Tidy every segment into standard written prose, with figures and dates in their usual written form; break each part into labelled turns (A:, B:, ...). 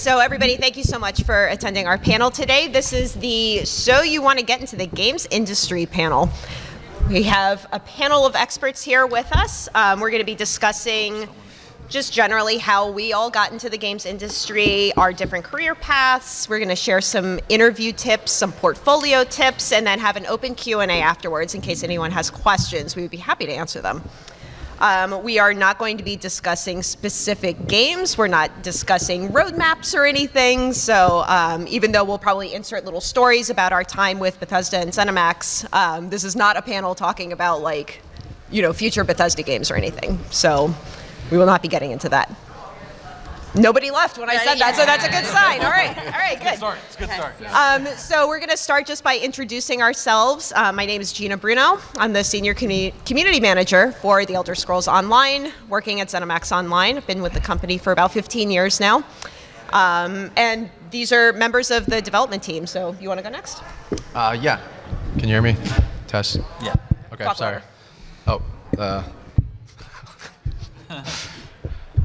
A: So everybody, thank you so much for attending our panel today. This is the So You Want to Get Into the Games Industry panel. We have a panel of experts here with us. We're going to be discussing just generally how we all got into the games industry, our different career paths. We're going to share some interview tips, some portfolio tips, and then have an open Q&A afterwards in case anyone has questions. We would be happy to answer them. We are not going to be discussing specific games. We're not discussing roadmaps or anything. So even though we'll probably insert little stories about our time with Bethesda and ZeniMax, this is not a panel talking about future Bethesda games or anything. So we will not be getting into that. Nobody left when I said that, so that's a good sign. All right, good.
B: It's a good start.
A: So we're going to start just by introducing ourselves. My name is Gina Bruno. I'm the Senior Community Manager for The Elder Scrolls Online, working at ZeniMax Online. I've been with the company for about 15 years now. And these are members of the development team, so you want to go next?
C: Yeah. Can you hear me? Test?
B: Yeah.
C: Okay, sorry. Oh.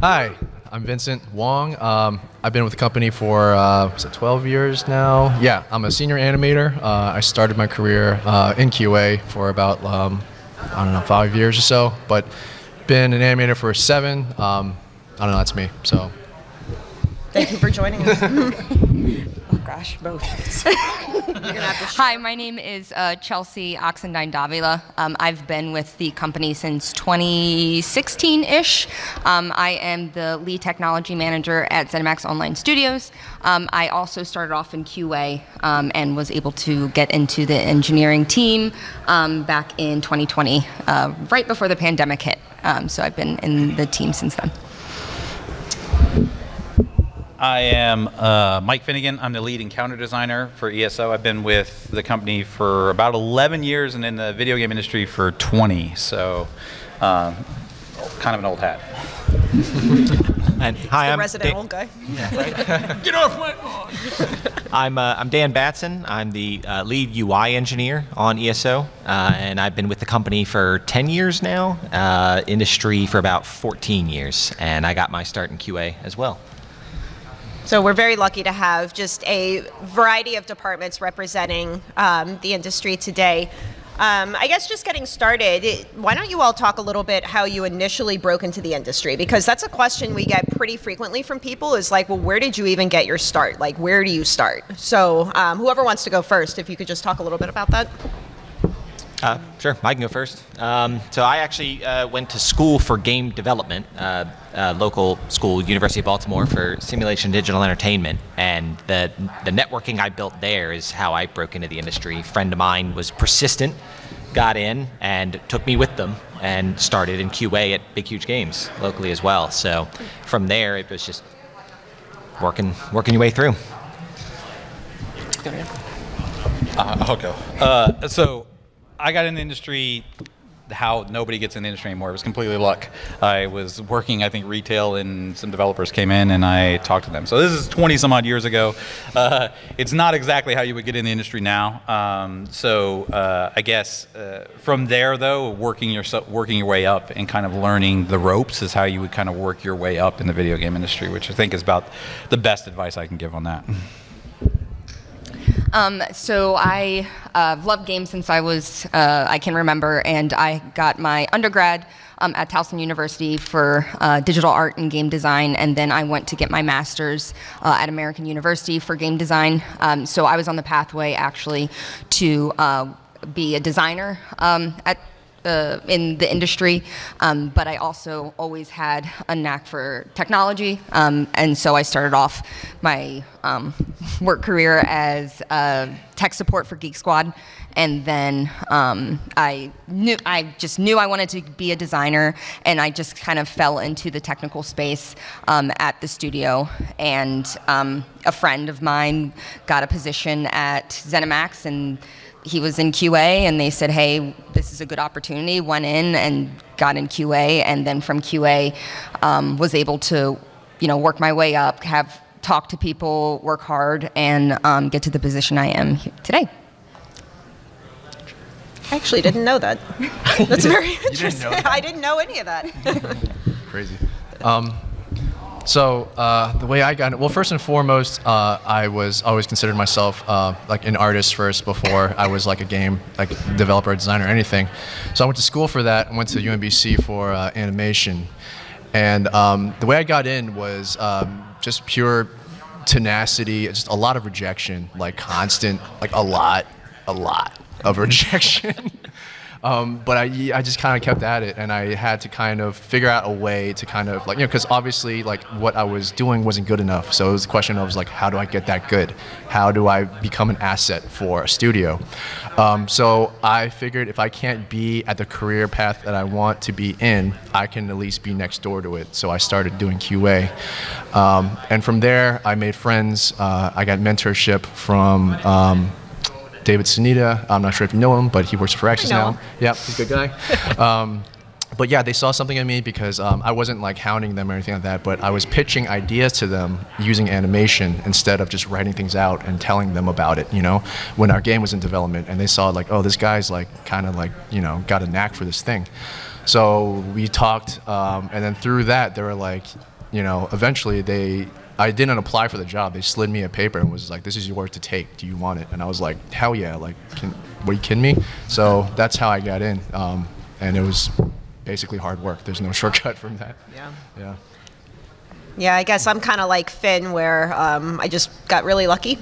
C: Hi. I'm Vincent Wong. I've been with the company for, 12 years now? Yeah, I'm a senior animator. I started my career in QA for about, 5 years or so, but been an animator for 7. I don't know, that's me, so.
A: Thank you for joining us. Oh gosh, both.
D: Hi, my name is Chelsea Oxendine Davila. I've been with the company since 2016-ish. I am the lead technology manager at ZeniMax Online Studios. I also started off in QA and was able to get into the engineering team back in 2020, right before the pandemic hit. So I've been in the team since then.
B: I am Mike Finnegan. I'm the lead encounter designer for ESO. I've been with the company for about 11 years and in the video game industry for 20. So kind of an old hat.
E: And hi, I'm
A: resident old guy.
E: Yeah, right?
B: Get off my lawn!
E: I'm Dan Batson. I'm the lead UI engineer on ESO, and I've been with the company for 10 years now, industry for about 14 years, and I got my start in QA as well.
A: So we're very lucky to have just a variety of departments representing the industry today. I guess just getting started, why don't you all talk a little bit how you initially broke into the industry? Because that's a question we get pretty frequently from people is like, well, where did you even get your start? Like, where do you start? So whoever wants to go first, if you could just talk a little bit about that.
E: Sure, I can go first. So I actually went to school for game development, local school, University of Baltimore, for simulation digital entertainment. And the networking I built there is how I broke into the industry. A friend of mine was persistent, got in, and took me with them, and started in QA at Big Huge Games locally as well. So from there, it was just working your way through.
B: I'll go. So I got in the industry how nobody gets in the industry anymore. It was completely luck. I was working, I think, retail, and some developers came in and I talked to them. So this is 20 some odd years ago. It's not exactly how you would get in the industry now. I guess from there, though, working your way up and kind of learning the ropes is how you would kind of work your way up in the video game industry, which I think is about the best advice I can give on that.
D: So I loved games since I can remember, and I got my undergrad at Towson University for digital art and game design, and then I went to get my master's at American University for game design. So I was on the pathway actually to be a designer in the industry, but I also always had a knack for technology, and so I started off my work career as tech support for Geek Squad, and then I just knew I wanted to be a designer, and I just kind of fell into the technical space at the studio, and a friend of mine got a position at ZeniMax, and he was in QA, and they said, hey, this is a good opportunity. Went in and got in QA, and then from QA was able to, work my way up, talk to people, work hard, and get to the position I am today.
A: I actually didn't know that. That's very
C: interesting.
A: I didn't know any of that.
C: Crazy. So the way I got it, well, first and foremost, I was always considered myself like an artist first before I was like a game like developer, designer, or anything. So I went to school for that. I went to UMBC for animation, and the way I got in was just pure tenacity, just a lot of rejection, like constant, like a lot of rejection. But I just kind of kept at it, and I had to kind of figure out a way to kind of like, because obviously like what I was doing wasn't good enough. So it was a question of like, how do I get that good? How do I become an asset for a studio? So I figured if I can't be at the career path that I want to be in, I can at least be next door to it. So I started doing QA. And from there, I made friends. I got mentorship from David Sunita. I'm not sure if you know him, but he works for Axis now. Yeah, he's a good guy. But yeah, they saw something in me because I wasn't like hounding them or anything like that, but I was pitching ideas to them using animation instead of just writing things out and telling them about it, when our game was in development, and they saw like, oh, this guy's like kind of like, got a knack for this thing. So we talked, and then through that, they were like, eventually I didn't apply for the job. They slid me a paper and was like, this is yours to take. Do you want it? And I was like, hell yeah. Like, were you kidding me? So that's how I got in. And it was basically hard work. There's no shortcut from that. Yeah.
A: Yeah, I guess I'm kind of like Finn, where I just got really lucky.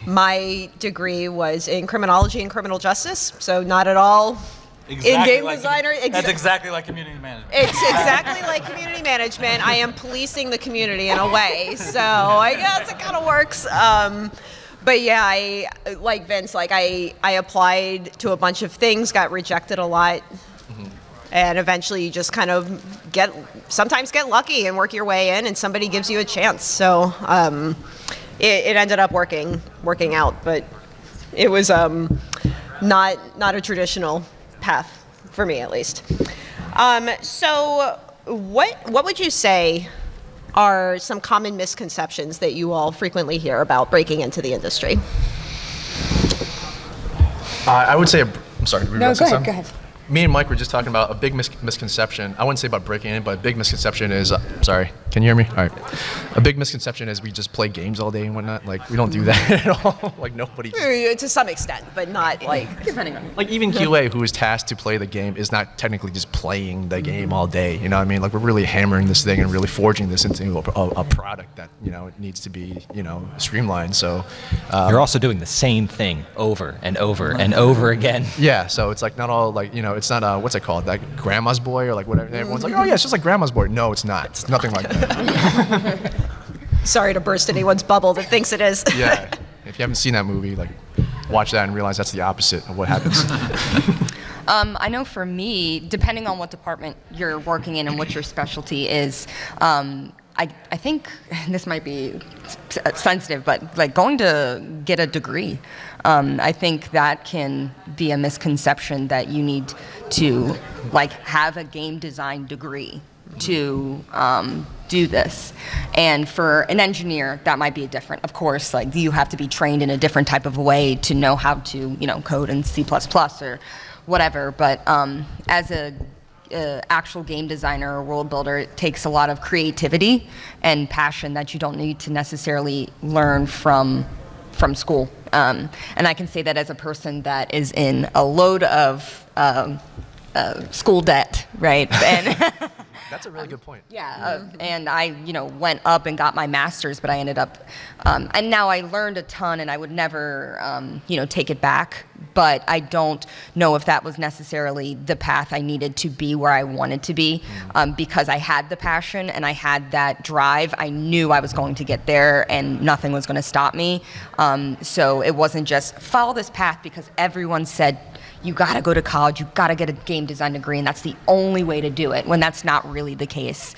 A: My degree was in criminology and criminal justice, so not at all
B: Exactly
A: in game
B: like
A: designer.
B: That's exactly like community management.
A: It's exactly like community management. I am policing the community in a way, so I guess it kind of works. But yeah, I like Vince. Like I applied to a bunch of things, got rejected a lot, and eventually you just kind of sometimes get lucky and work your way in, and somebody gives you a chance. So it ended up working out, but it was not a traditional path for me, at least. So what would you say are some common misconceptions that you all frequently hear about breaking into the industry?
C: I would say, I'm sorry.
D: No, go ahead.
C: Me and Mike were just talking about a big misconception. I wouldn't say about breaking in, but a big misconception is, sorry, can you hear me? All right. A big misconception is we just play games all day and whatnot. Like, we don't do that at all. Like, nobody.
A: To some extent, but not like.
D: Depending on.
C: Like, even QA, who is tasked to play the game, is not technically just playing the game all day. You know what I mean? Like, we're really hammering this thing and really forging this into a product that, it needs to be, streamlined. So.
E: You're also doing the same thing over and over and over again.
C: Yeah, so it's like not all like, it's not what's it called, like Grandma's Boy or like whatever. And everyone's like, oh yeah, it's just like Grandma's Boy. No, it's not. It's nothing like that.
A: Sorry to burst anyone's bubble that thinks it is.
C: Yeah, if you haven't seen that movie, like watch that and realize that's the opposite of what happens.
D: I know for me, depending on what department you're working in and what your specialty is, I think this might be sensitive, but like going to get a degree, I think that can be a misconception that you need to like have a game design degree to do this. And for an engineer, that might be different. Of course, like you have to be trained in a different type of way to know how to, code in C++ or whatever. But as a actual game designer or world builder, it takes a lot of creativity and passion that you don't need to necessarily learn from school. And I can say that as a person that is in a load of school debt, right? And
C: that's a really good point.
D: Yeah, and I, went up and got my master's, but I ended up, and now I learned a ton, and I would never, take it back. But I don't know if that was necessarily the path I needed to be where I wanted to be, because I had the passion and I had that drive. I knew I was going to get there, and nothing was going to stop me. So it wasn't just follow this path because everyone said, you got to go to college, you got to get a game design degree, and that's the only way to do it, when that's not really the case.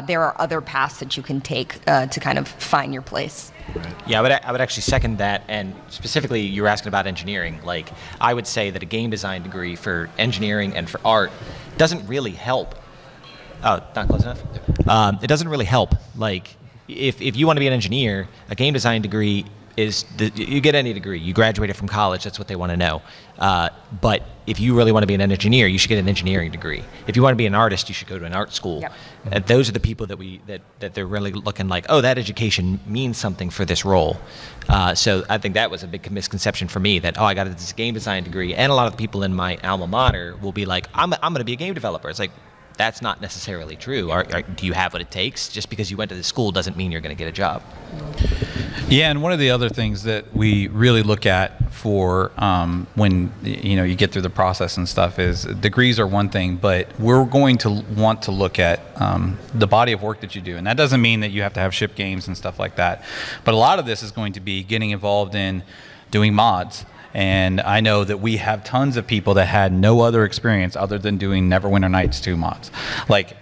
D: There are other paths that you can take to kind of find your place.
E: Yeah, I would actually second that, and specifically you were asking about engineering. Like, I would say that a game design degree for engineering and for art doesn't really help. Oh, not close enough? It doesn't really help. Like, if you want to be an engineer, a game design degree is you get any degree. You graduated from college, that's what they want to know. But if you really want to be an engineer, you should get an engineering degree. If you want to be an artist, you should go to an art school.
D: Yep.
E: And those are the people that they're really looking like, oh, that education means something for this role. So I think that was a big misconception for me, that, oh, I got this game design degree. And a lot of the people in my alma mater will be like, I'm going to be a game developer. It's like, that's not necessarily true. Do you have what it takes? Just because you went to the school doesn't mean you're going to get a job.
B: Yeah, and one of the other things that we really look at for when you get through the process and stuff is degrees are one thing, but we're going to want to look at the body of work that you do, and that doesn't mean that you have to have ship games and stuff like that. But a lot of this is going to be getting involved in doing mods. And I know that we have tons of people that had no other experience other than doing Neverwinter Nights 2 mods. Like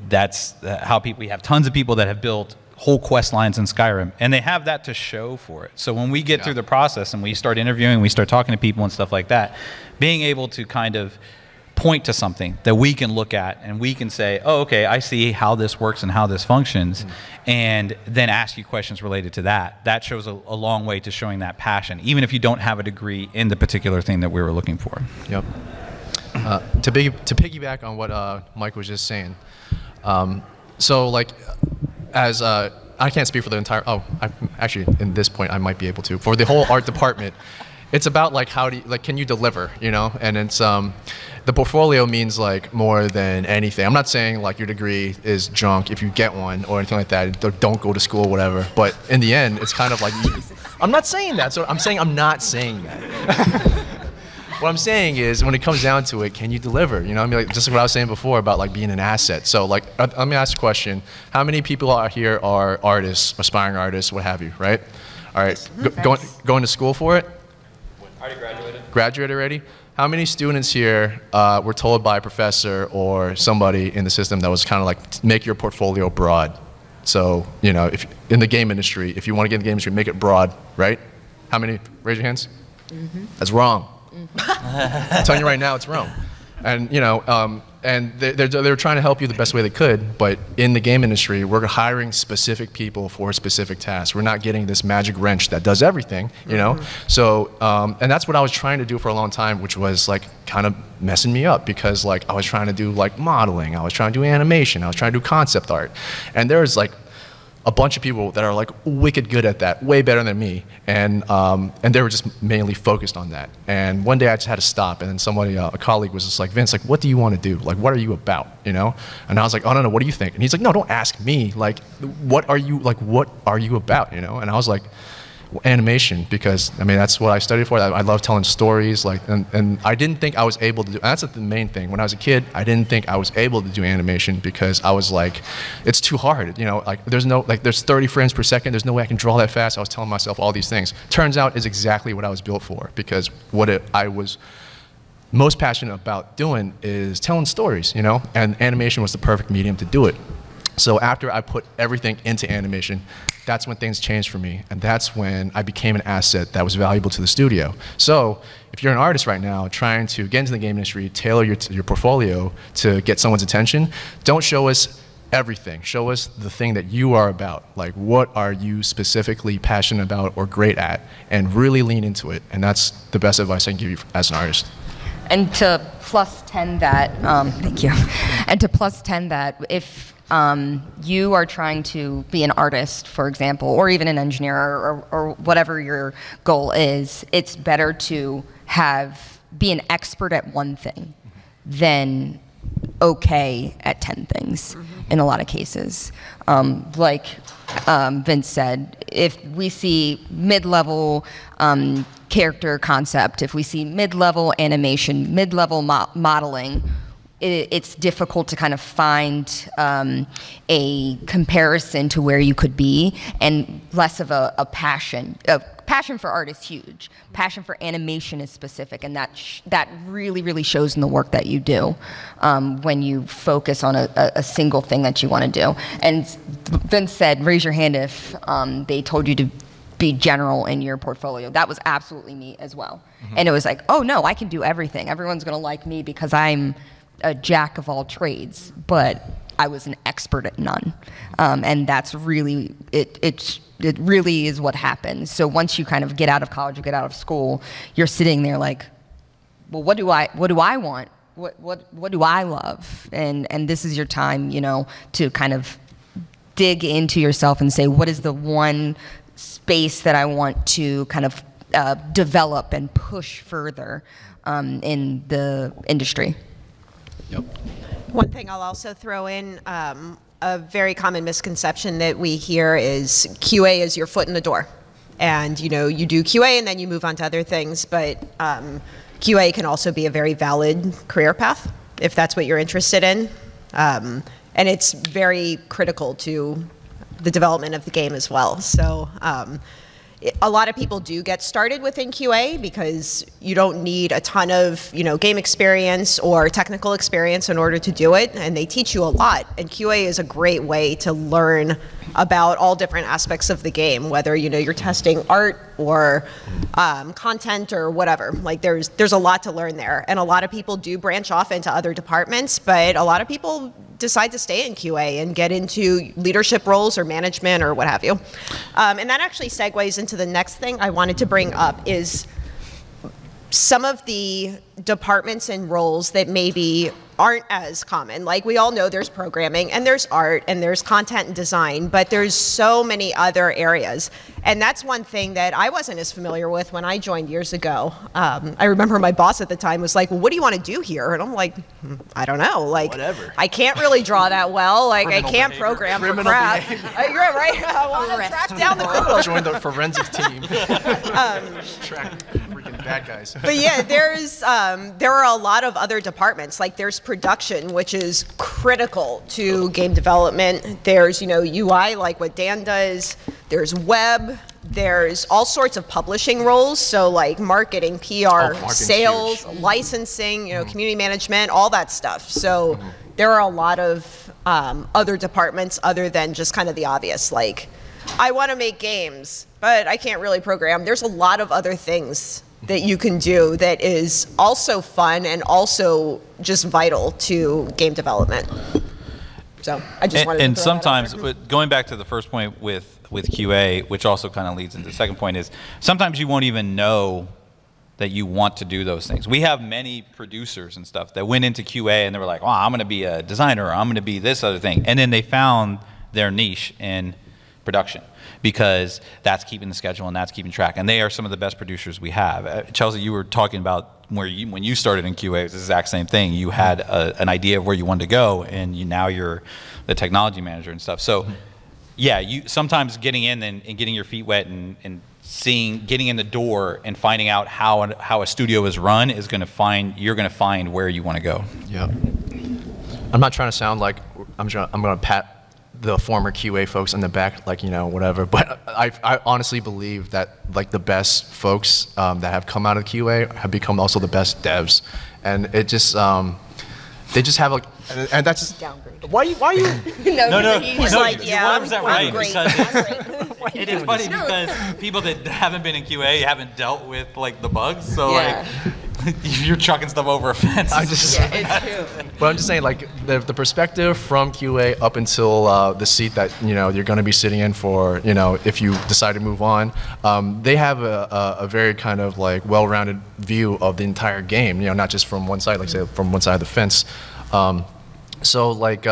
B: that's how we have tons of people that have built whole quest lines in Skyrim, and they have that to show for it. So when we get through the process and we start interviewing, we start talking to people and stuff like that, being able to kind of point to something that we can look at and we can say, oh, okay, I see how this works and how this functions, and then ask you questions related to that. That shows a long way to showing that passion, even if you don't have a degree in the particular thing that we were looking for.
C: Yep. To piggyback on what Mike was just saying, so like, as I can't speak for the entire, actually in this point I might be able to, for the whole art department, it's about like can you deliver, and it's the portfolio means like more than anything. I'm not saying like your degree is junk if you get one or anything like that. Don't go to school, whatever. But in the end, it's kind of like I'm not saying that. So I'm not saying that. What I'm saying is, when it comes down to it, can you deliver? I mean, like, just like what I was saying before about like being an asset. So like, let me ask a question: how many people out here are artists, aspiring artists, what have you? Right? All right. Going to school for it?
B: Already graduated.
C: Graduated already? How many students here were told by a professor or somebody in the system that was kind of like, make your portfolio broad? So, if in the game industry, if you want to get in the game industry, make it broad, right? How many? Raise your hands. Mm-hmm. That's wrong. Mm-hmm. I'm telling you right now, it's wrong. And and they're trying to help you the best way they could, but in the game industry, we're hiring specific people for specific tasks. We're not getting this magic wrench that does everything, Mm-hmm. So, and that's what I was trying to do for a long time, which was like kind of messing me up, because like I was trying to do like modeling, I was trying to do animation, I was trying to do concept art, and there's like a bunch of people that are like wicked good at that, way better than me, and they were just mainly focused on that. And one day I just had to stop, and then somebody, a colleague, was just like, Vince, like, what do you want to do? Like, what are you about? And I was like, oh no, what do you think? And he's like, no, don't ask me. Like, what are you about? And I was like, well, animation, because I mean that's what I studied for. I love telling stories, like, and I didn't think I was able to do. And that's the main thing. When I was a kid, I didn't think I was able to do animation because I was like, it's too hard. Like there's 30 frames per second. There's no way I can draw that fast. I was telling myself all these things. Turns out is exactly what I was built for, because I was most passionate about doing is telling stories, and animation was the perfect medium to do it. So after I put everything into animation, that's when things changed for me, and that's when I became an asset that was valuable to the studio. So if you're an artist right now trying to get into the game industry, tailor your portfolio to get someone's attention, don't show us everything. Show us the thing that you are about. Like, what are you specifically passionate about or great at, and really lean into it. And that's the best advice I can give you as an artist.
D: And to plus 10 that, thank you. And to plus 10 that, if you are trying to be an artist, for example, or even an engineer, or whatever your goal is, it's better to be an expert at one thing than okay at 10 things in a lot of cases. Like Vince said, if we see mid-level character concept, if we see mid-level animation, mid-level modeling, it's difficult to kind of find a comparison to where you could be, and less of a passion. Passion for art is huge. Passion for animation is specific, and that really, really shows in the work that you do when you focus on a single thing that you want to do. And Vince said, raise your hand if they told you to be general in your portfolio. That was absolutely me as well. Mm-hmm. And it was like, oh no, I can do everything. Everyone's going to like me because I'm a jack of all trades. But I was an expert at none. And that's really, it really is what happens. So once you kind of get out of college, you get out of school, you're sitting there like, well, what do I want? What do I love? And this is your time, you know, to kind of dig into yourself and say, what is the one space that I want to kind of develop and push further in the industry?
C: Yep.
A: One thing I'll also throw in, a very common misconception that we hear is QA is your foot in the door. And, you know, you do QA and then you move on to other things, but QA can also be a very valid career path if that's what you're interested in. And it's very critical to the development of the game as well. So a lot of people do get started within QA because you don't need a ton of, you know, game experience or technical experience in order to do it, and they teach you a lot. And QA is a great way to learn about all different aspects of the game, whether, you know, you're testing art or content or whatever. Like there's a lot to learn there, and a lot of people do branch off into other departments, but a lot of people decide to stay in QA and get into leadership roles or management or what have you. And that actually segues into the next thing I wanted to bring up is some of the departments and roles that maybe aren't as common. Like we all know there's programming and there's art and there's content and design, but there's so many other areas. And that's one thing that I wasn't as familiar with when I joined years ago. I remember my boss at the time was like, well, what do you want to do here? And I'm like, I don't know. Like, whatever. I can't really draw that well. Like, I can't program for crap. You're right. I want to track down the criminals.
C: Join the forensics team. Track freaking bad guys.
A: But yeah, there are a lot of other departments. Like there's production, which is critical to game development. There's, you know, UI, like what Dan does. There's web. There's all sorts of publishing roles. So like marketing, PR, sales, huge. Licensing, you know, community management, all that stuff. So there are a lot of other departments other than just kind of the obvious, like I want to make games, but I can't really program. There's a lot of other things that you can do that is also fun and also just vital to game development. So I just wanted to
B: and
A: throw
B: sometimes,
A: that out there.
B: but going back to the first point with QA, which also kind of leads into the second point, is sometimes you won't even know that you want to do those things. We have many producers and stuff that went into QA and they were like, "Oh, I'm going to be a designer, or I'm going to be this other thing," and then they found their niche in production, because that's keeping the schedule and that's keeping track. And they are some of the best producers we have. Chelsea, you were talking about when you started in QA, it was the exact same thing. You had an idea of where you wanted to go, and now you're the technology manager and stuff. So yeah, you sometimes getting in and getting your feet wet and getting in the door and finding out how a studio is run is going to find where you want to go.
C: Yeah. I'm not trying to sound like I'm going to pat the former QA folks in the back, like, you know, whatever. But I honestly believe that like the best folks that have come out of QA have become also the best devs, and it just they just have like, and that's just
A: Downgraded.
C: why you
B: No,
A: He's like, yeah,
B: 100%
A: I'm
B: right.
A: great.
B: Because it is funny because people that haven't been in QA haven't dealt with like the bugs, so
D: Yeah.
B: like you're chucking stuff over a fence.
D: It's true.
C: But I'm just saying, like, the perspective from QA up until the seat that, you know, you're going to be sitting in for, you know, if you decide to move on, they have a very kind of like well-rounded view of the entire game, you know, not just from one side, like say from one side of the fence. So like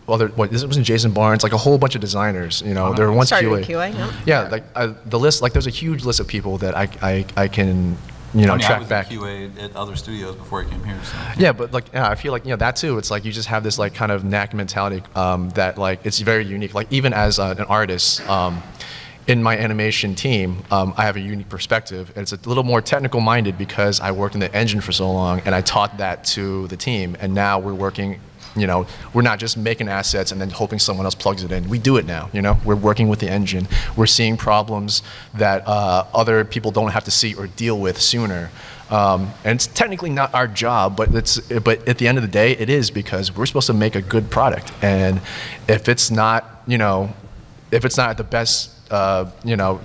C: wasn't Jason Barnes, like a whole bunch of designers, you know, there were once
A: Started
C: QA.
A: in QA,
C: yeah, like the list, like there's a huge list of people that I can, you know, track
B: I was
C: back.
B: in QA at other studios before I came here. So.
C: Yeah, but like, yeah, I feel like, you know, that too, it's like you just have this like kind of knack mentality that like it's very unique. Like even as an artist, in my animation team, I have a unique perspective. And it's a little more technical minded because I worked in the engine for so long and I taught that to the team. And now we're working, you know, we're not just making assets and then hoping someone else plugs it in. We do it now, you know, we're working with the engine. We're seeing problems that other people don't have to see or deal with sooner. And it's technically not our job, but at the end of the day, it is, because we're supposed to make a good product. And if it's not, you know, if it's not at the best, you know,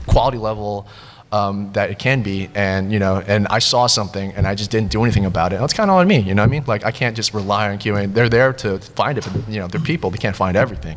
C: quality level, that it can be, and and I saw something and I just didn't do anything about it. That's kind of on me, you know what I mean? Like I can't just rely on QA. They're there to find it, but they're people. They can't find everything,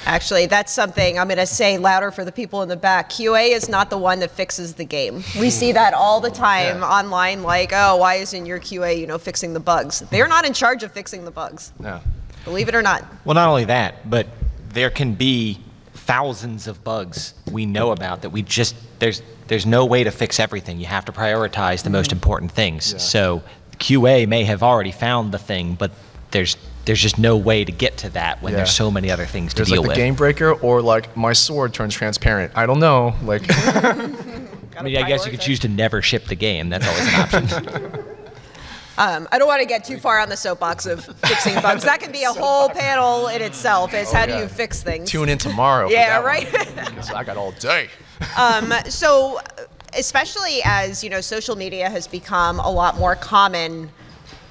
A: Actually, that's something I'm going to say louder for the people in the back. QA is not the one that fixes the game. We see that all the time online, like, oh, why isn't your QA, fixing the bugs? They're not in charge of fixing the bugs.
C: No.
A: Believe it or not.
E: Well, not only that, but there can be thousands of bugs we know about that we just there's no way to fix everything. You have to prioritize the most important things.
C: Yeah.
E: So QA may have already found the thing, but there's just no way to get to that when there's so many other things to deal
C: like
E: with.
C: the game breaker, or like my sword turns transparent. I don't know. Like,
E: I mean, I guess you could choose to never ship the game. That's always an option.
A: I don't want to get too far on the soapbox of fixing bugs. That can be a whole panel in itself. Is how do you fix things?
C: Tune in tomorrow.
A: Yeah, right.
C: Because I got all day.
A: So, especially as social media has become a lot more common,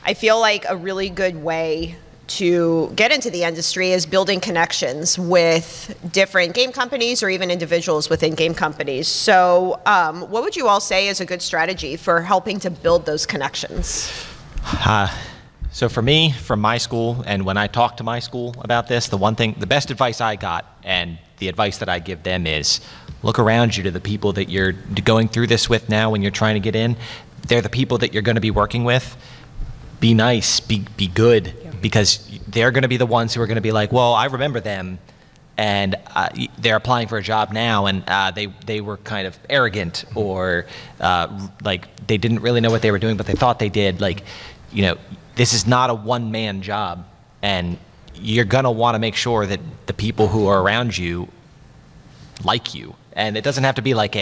A: I feel like a really good way to get into the industry is building connections with different game companies or even individuals within game companies. So, what would you all say is a good strategy for helping to build those connections?
E: So for me, from my school, and when I talk to my school about this, the best advice I got, and the advice that I give them is, look around you to the people that you're going through this with now when you're trying to get in. They're the people that you're going to be working with. Be nice, be good, because they're going to be the ones who are going to be like, well, I remember them, and they're applying for a job now, and they were kind of arrogant, or like they didn't really know what they were doing, but they thought they did. Like, this is not a one-man job, and you're going to want to make sure that the people who are around you like you. And it doesn't have to be like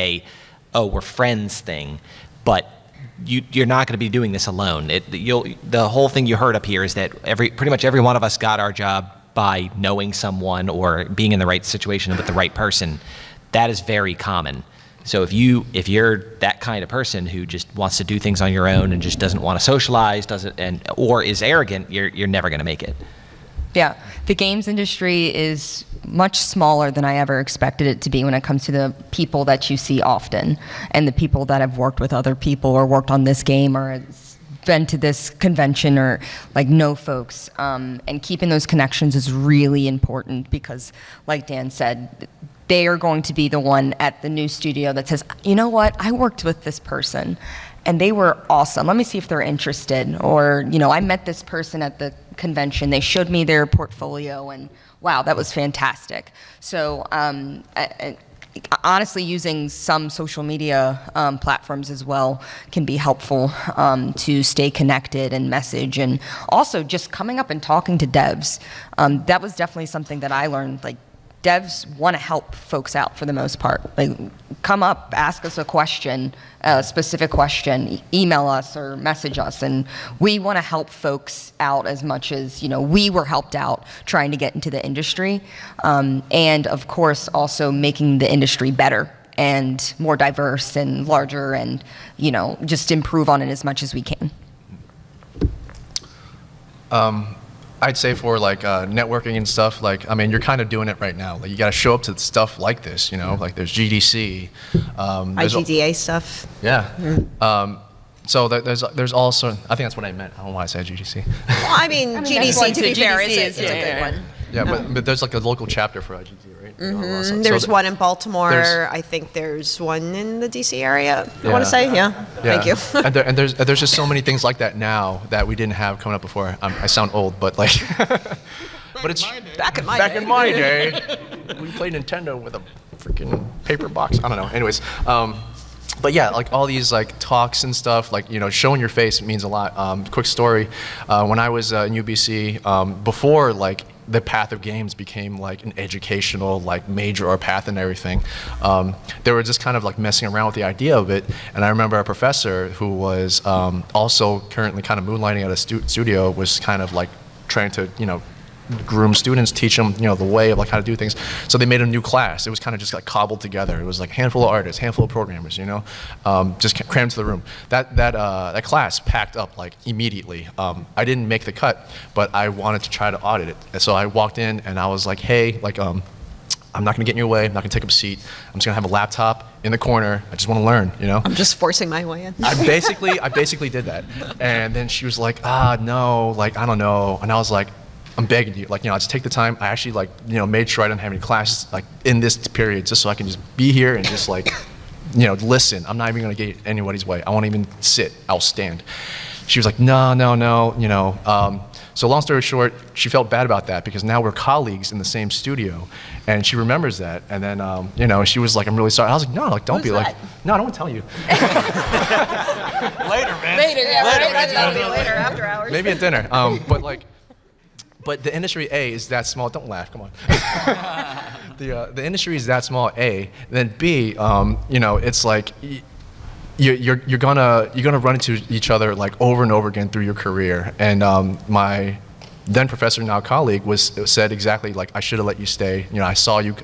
E: oh, we're friends thing, but you're not going to be doing this alone. The whole thing you heard up here is that pretty much every one of us got our job by knowing someone or being in the right situation with the right person. That is very common. So if you're that kind of person who just wants to do things on your own and just doesn't want to socialize, or is arrogant, you're never going to make it.
D: Yeah, the games industry is much smaller than I ever expected it to be when it comes to the people that you see often, and the people that have worked with other people or worked on this game or been to this convention or like know folks. And keeping those connections is really important because, like Dan said, they are going to be the one at the new studio that says, you know what, I worked with this person and they were awesome. Let me see if they're interested. Or, I met this person at the convention. They showed me their portfolio and wow, that was fantastic. So honestly, using some social media platforms as well can be helpful to stay connected and message, and also just coming up and talking to devs. That was definitely something that I learned. Like, devs want to help folks out for the most part. Like, come up, ask us a question, a specific question, email us or message us, and we want to help folks out as much as we were helped out trying to get into the industry, and of course also making the industry better and more diverse and larger, and just improve on it as much as we can.
C: I'd say for like networking and stuff, like, I mean, you're kind of doing it right now. Like, you got to show up to stuff like this, like there's GDC.
A: IGDA stuff.
C: Yeah. So there's also, I think that's what I meant. I don't know why I said GDC.
A: Well, I mean GDC, to be fair, is a good one.
C: Yeah, but there's like a local chapter for IGDA, right?
A: Mm-hmm. There's one in Baltimore. I think there's one in the DC area. I want to say, Thank you.
C: and there's just so many things like that now that we didn't have coming up before. I sound old, but like, but it's
A: back in my
C: day. We played Nintendo with a freaking paper box. I don't know. Anyways. But yeah, like all these like talks and stuff, like showing your face means a lot. Quick story, when I was in UBC, before like the path of games became like an educational like major or path and everything, they were just kind of like messing around with the idea of it. And I remember a professor who was also currently kind of moonlighting at a studio was kind of like trying to groom students, teach them the way of like how to do things. So they made a new class. It was kind of just like cobbled together. It was like a handful of artists, handful of programmers, just crammed to the room. That class packed up like immediately. I didn't make the cut, but I wanted to try to audit it. And so I walked in and I was like, hey, like I'm not going to get in your way. I'm not going to take up a seat. I'm just going to have a laptop in the corner. I just want to learn, you know?
A: I'm just forcing my way in.
C: I basically did that. And then she was like, no, like, I don't know. And I was like, I'm begging you, like, you know, just take the time. I actually, like, you know, made sure I didn't have any classes, like, in this period, just so I can just be here and just, like, you know, listen. I'm not even going to get anybody's way. I won't even sit. I'll stand. She was like, no, you know. So long story short, she felt bad about that because now we're colleagues in the same studio, and she remembers that. And then, you know, she was like, I'm really sorry. I was like, no, like, don't be like, no, I don't want to tell you.
B: Later, man.
D: Later, yeah,
A: Later, after hours.
C: Maybe at dinner. But the industry A is that small. Don't laugh. Come on. The industry is that small. A. Then B. You know, it's like you're gonna run into each other like over and over again through your career. And my then professor, now colleague, said exactly like, I should have let you stay. You know, I saw you.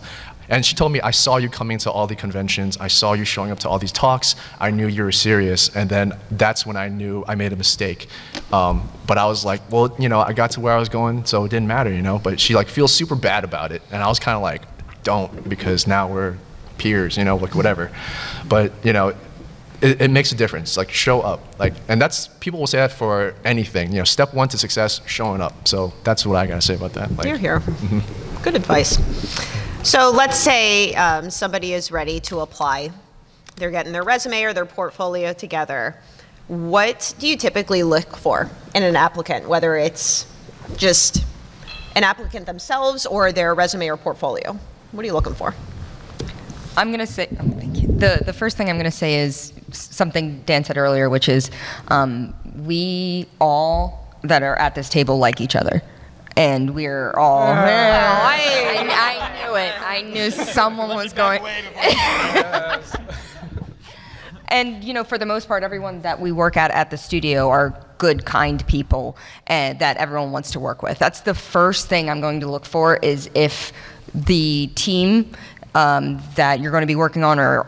C: And she told me, I saw you coming to all the conventions. I saw you showing up to all these talks. I knew you were serious. And then that's when I knew I made a mistake. But I was like, well, you know, I got to where I was going, so it didn't matter, you know. But she like feels super bad about it. And I was kind of like, don't, because now we're peers, you know, like whatever. But, you know, it makes a difference. Like, show up. Like, and that's, people will say that for anything. You know, step one to success, showing up. So that's what I got to say about that. Like,
A: You're here. Good advice. So let's say somebody is ready to apply. They're getting their resume or their portfolio together. What do you typically look for in an applicant, whether it's just an applicant themselves or their resume or portfolio? What are you looking for?
D: I'm going to say, thank you. The first thing I'm going to say is something Dan said earlier, which is we all that are at this table like each other. And we're all, I knew it. I knew someone was going. And, you know, for the most part, everyone that we work at the studio are good, kind people and that everyone wants to work with. That's the first thing I'm going to look for, is if the team that you're going to be working on, or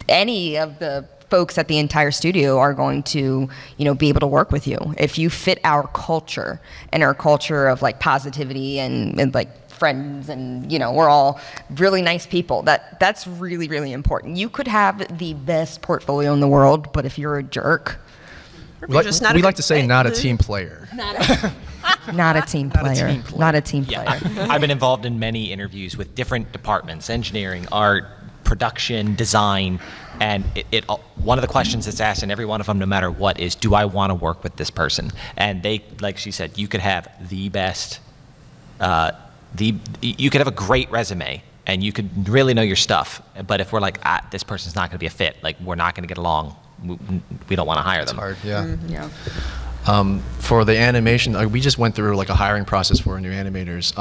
D: any of the folks at the entire studio, are going to, you know, be able to work with you. If you fit our culture, and our culture of like positivity and like friends, and, you know, we're all really nice people. That's really, really important. You could have the best portfolio in the world, but if you're a jerk,
C: we like to say not a team player.
D: Not a team player. Not a team player.
E: Yeah, I've been involved in many interviews with different departments: engineering, art, production, design, and one of the questions that's asked in every one of them, no matter what, is, do I want to work with this person? And they, like she said, you could have the best, you could have a great resume, and you could really know your stuff, but if we're like, this person's not going to be a fit, like, we're not going to get along, we don't want to hire them.
C: It's hard, yeah.
D: Yeah.
C: For the animation, we just went through like a hiring process for new animators,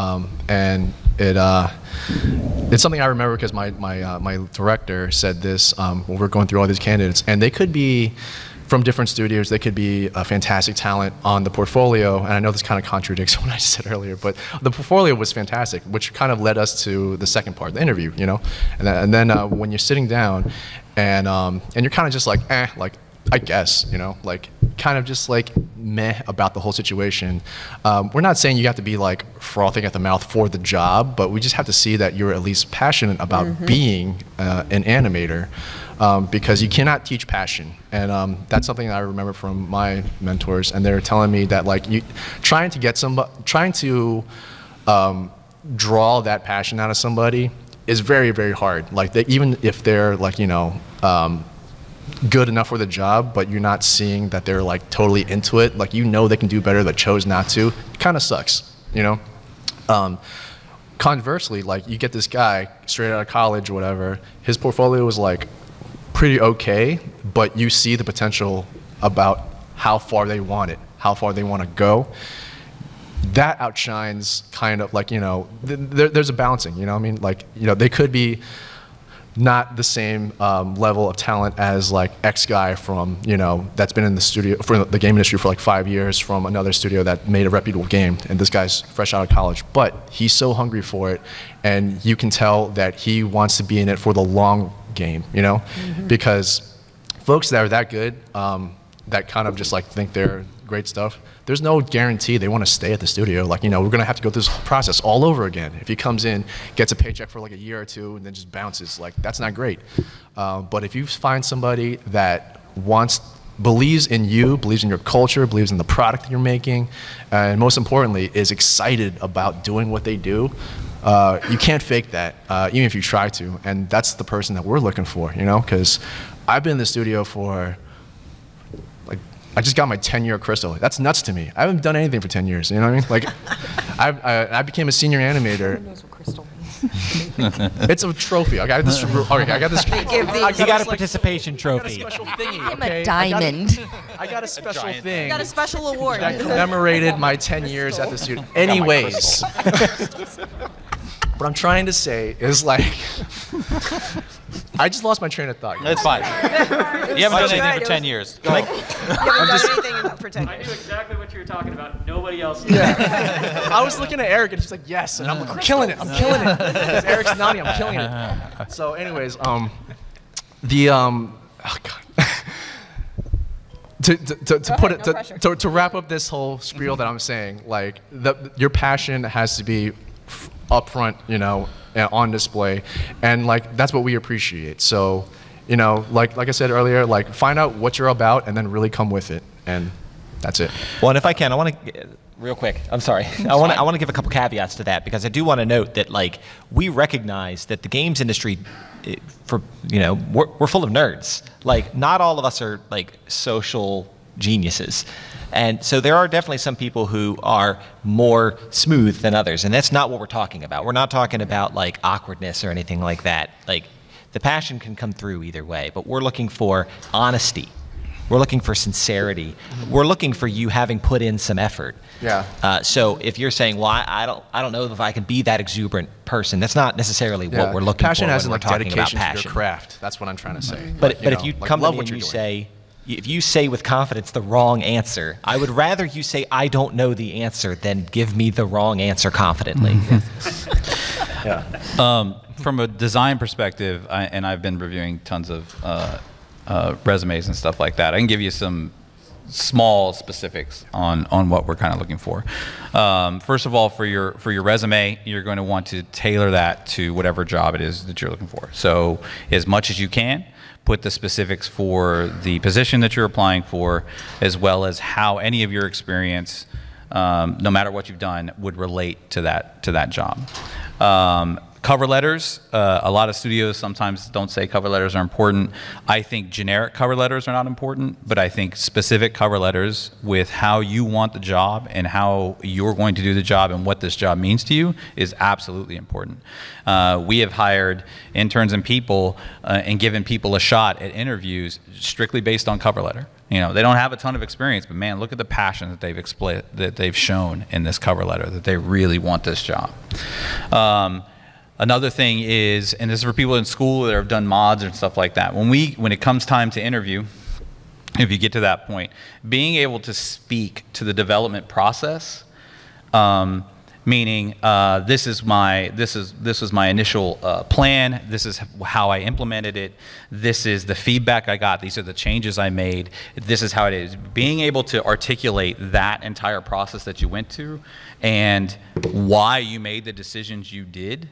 C: and it's something I remember because my director said this when we were going through all these candidates, and they could be from different studios. They could be a fantastic talent on the portfolio, and I know this kind of contradicts what I said earlier, but the portfolio was fantastic, which kind of led us to the second part of the interview, you know, and then when you're sitting down and you're kind of just like, like, I guess, you know, like, kind of just like meh about the whole situation. We're not saying you have to be like frothing at the mouth for the job, but we just have to see that you're at least passionate about being an animator, because you cannot teach passion. And that's something that I remember from my mentors, and they're telling me that like trying to draw that passion out of somebody is very, very hard. Like, even if they're like, you know, good enough for the job, but you're not seeing that they're like totally into it, like, you know, they can do better but chose not to, it kind of sucks, you know. Conversely, like, you get this guy straight out of college or whatever, his portfolio is like pretty okay, but you see the potential about how far they want it, how far they want to go. That outshines kind of like, you know, there's a balancing, you know what I mean? Like, you know, they could be not the same level of talent as like X guy from, you know, that's been in the studio, for the game industry for like 5 years, from another studio that made a reputable game, and this guy's fresh out of college, but he's so hungry for it, and you can tell that he wants to be in it for the long game, you know, because folks that are that good, that kind of just like think they're great stuff, there's no guarantee they want to stay at the studio. Like, you know, we're going to have to go through this process all over again. If he comes in, gets a paycheck for like a year or two, and then just bounces, like, that's not great. But if you find somebody that believes in you, believes in your culture, believes in the product that you're making, and most importantly, is excited about doing what they do, you can't fake that, even if you try to. And that's the person that we're looking for, you know, because I've been in the studio for, like, I just got my 10-year crystal. That's nuts to me. I haven't done anything for 10 years, you know what I mean? Like, I became a senior animator.
D: Who knows what crystal means?
C: It's a trophy. I got this. I got this.
E: You got a participation
C: I
E: trophy.
C: got a special thingy.
D: Became
C: Okay?
D: a diamond.
C: I got a special thing
A: Got a special award.
C: that commemorated my 10 years at the studio. Anyways, what I'm trying to say is, like, I just lost my train of thought.
B: It's fine. You haven't done anything for 10 years.
A: You haven't done anything for 10
F: I
A: years.
F: knew exactly what you were talking about. Nobody else did.
C: Yeah. I was looking at Eric and he's like, yes, and I'm like, I'm killing it. Because Eric's nodding, I'm killing it. So, anyways, oh god. To wrap up this whole spiel that I'm saying, like, your passion has to be up front, you know, on display, and like that's what we appreciate. So, you know, like I said earlier, like, find out what you're about and then really come with it, and that's it.
E: Well, and if I can, I want to, real quick, I'm sorry. I want to give a couple caveats to that, because I do want to note that, like, we recognize that the games industry, we're full of nerds. Like, not all of us are, like, social geniuses. And so there are definitely some people who are more smooth than others, and that's not what we're talking about. We're not talking about, like, awkwardness or anything like that. Like, the passion can come through either way, but we're looking for honesty. We're looking for sincerity. We're looking for you having put in some effort.
C: Yeah.
E: So if you're saying, well, I don't know if I can be that exuberant person, that's not necessarily what we're looking
C: passion
E: for
C: as in,
E: when
C: like,
E: we're talking about
C: dedication
E: passion.
C: to your craft. That's what I'm trying to say.
E: But
C: Like,
E: if you
C: like,
E: come to
C: love
E: me
C: what
E: and
C: you're
E: you
C: doing.
E: say, if you say with confidence the wrong answer, I would rather you say I don't know the answer than give me the wrong answer confidently.
C: Yeah.
B: From a design perspective, and I've been reviewing tons of resumes and stuff like that, I can give you some small specifics on what we're kind of looking for. First of all, for your resume, you're going to want to tailor that to whatever job it is that you're looking for. So as much as you can, put the specifics for the position that you're applying for, as well as how any of your experience, no matter what you've done, would relate to that job. Cover letters, a lot of studios sometimes don't say cover letters are important. I think generic cover letters are not important, but I think specific cover letters with how you want the job and how you're going to do the job and what this job means to you is absolutely important. We have hired interns and people and given people a shot at interviews strictly based on cover letter. You know, they don't have a ton of experience, but man, look at the passion that they've shown in this cover letter, that they really want this job. Another thing is, and this is for people in school that have done mods and stuff like that, when it comes time to interview, if you get to that point, being able to speak to the development process, meaning this was my initial plan, this is how I implemented it, this is the feedback I got, these are the changes I made, this is how it is. Being able to articulate that entire process that you went through and why you made the decisions you did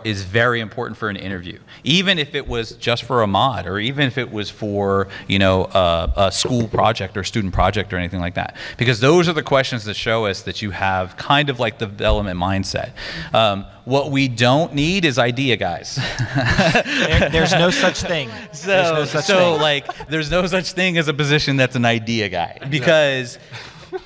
B: is very important for an interview. Even if it was just for a mod, or even if it was for, you know, a school project or student project or anything like that. Because those are the questions that show us that you have kind of like the development mindset. What we don't need is idea guys.
E: There's no such thing.
B: Like, there's no such thing as a position that's an idea guy, because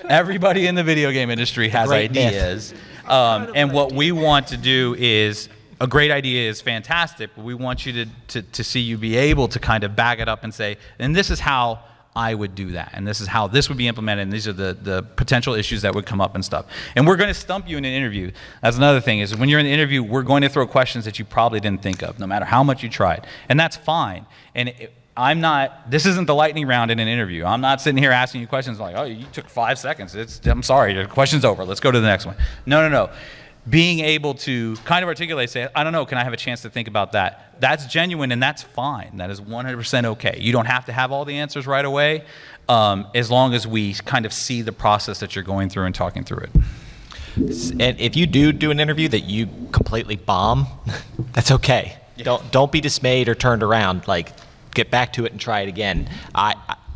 B: everybody in the video game industry has ideas. And what we want to do is, a great idea is fantastic, but we want you to see you be able to kind of back it up and say, and this is how I would do that, and this is how this would be implemented, and these are the potential issues that would come up and stuff. And we're going to stump you in an interview. That's another thing, is when you're in the interview, we're going to throw questions that you probably didn't think of, no matter how much you tried. And that's fine. And this isn't the lightning round in an interview. I'm not sitting here asking you questions like, oh, you took 5 seconds. I'm sorry, the question's over. Let's go to the next one. No. being able to kind of articulate, say, I don't know, can I have a chance to think about that? That's genuine and that's fine. That is 100% okay. You don't have to have all the answers right away, as long as we kind of see the process that you're going through and talking through it.
E: And if you do an interview that you completely bomb, that's okay. Yeah. Don't be dismayed or turned around. Like, get back to it and try it again.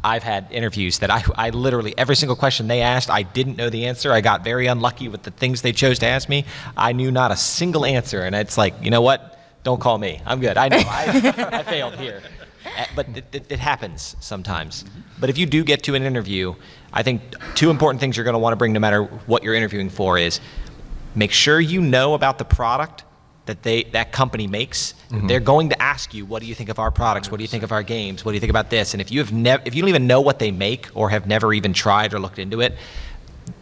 E: I've had interviews that I literally, every single question they asked, I didn't know the answer. I got very unlucky with the things they chose to ask me. I knew not a single answer, and it's like, you know what? Don't call me. I'm good. I know. I failed here. But it happens sometimes. But if you do get to an interview, I think two important things you're going to want to bring no matter what you're interviewing for is make sure you know about the product that company makes. They're going to ask you, what do you think of our products? What do you think of our games? What do you think about this? And if you don't even know what they make or have never even tried or looked into it,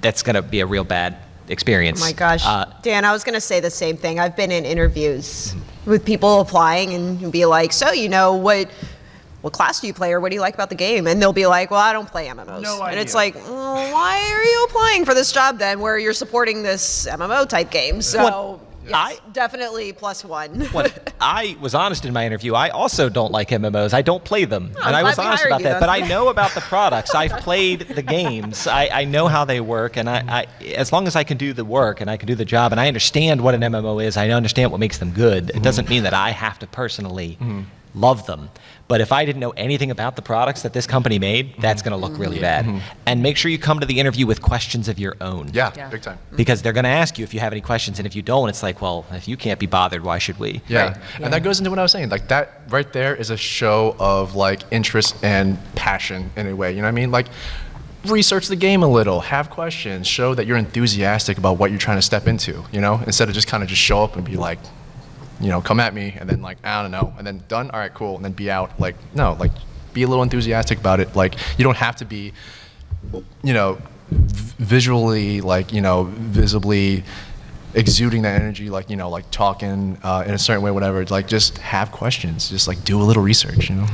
E: that's going to be a real bad experience.
A: Oh my gosh. Dan, I was going to say the same thing. I've been in interviews with people applying and be like, so, you know, what class do you play or what do you like about the game? And they'll be like, well, I don't play MMOs.
C: No idea.
A: And it's like, well, why are you applying for this job then where you're supporting this MMO type game? So yes, definitely +1.
E: When I was honest in my interview, I also don't like MMOs. I don't play them. And I was honest about that. But I know about the products. I've played the games. I know how they work. And as long as I can do the work and I can do the job and I understand what an MMO is, I understand what makes them good, it doesn't mean that I have to personally love them. But if I didn't know anything about the products that this company made, that's going to look really bad. And make sure you come to the interview with questions of your own.
C: Yeah, big time.
E: Because they're going to ask you if you have any questions, and if you don't, it's like, well, if you can't be bothered, why should we?
C: Yeah,
E: Right.
C: And that goes into what I was saying. Like, that right there is a show of like interest and passion in a way. You know what I mean? Like, research the game a little, have questions, show that you're enthusiastic about what you're trying to step into. You know, instead of just kind of just show up and be like, you know, come at me, and then like, I don't know, and then done, all right, cool, and then be out. Like, no, like, be a little enthusiastic about it. Like, you don't have to be, you know, visually, like, you know, visibly exuding that energy, like, you know, like talking in a certain way, whatever. It's like, just have questions, just like do a little research, you know.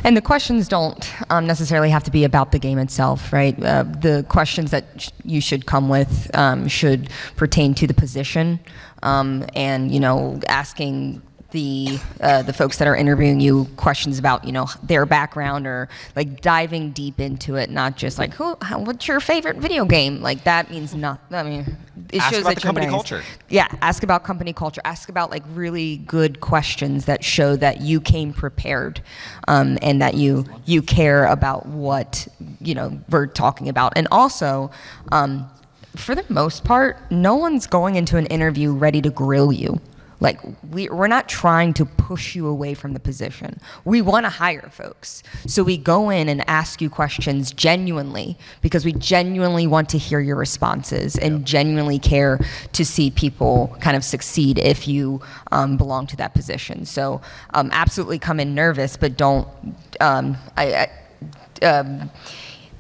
D: And the questions don't necessarily have to be about the game itself, right? The questions that you should come with should pertain to the position, and, you know, asking the folks that are interviewing you questions about, you know, their background, or like diving deep into it, not just like, what's your favorite video game? Like, that means nothing. I mean, it
E: Ask
D: shows
E: about
D: that
E: the
D: you're
E: company
D: nice.
E: culture.
D: Yeah, ask about company culture. Ask about like really good questions that show that you came prepared, and that you care about what, you know, we're talking about. And also, for the most part, no one's going into an interview ready to grill you. Like, we're not trying to push you away from the position. We want to hire folks. So we go in and ask you questions genuinely, because we genuinely want to hear your responses and genuinely care to see people kind of succeed if you belong to that position. So absolutely come in nervous, but don't,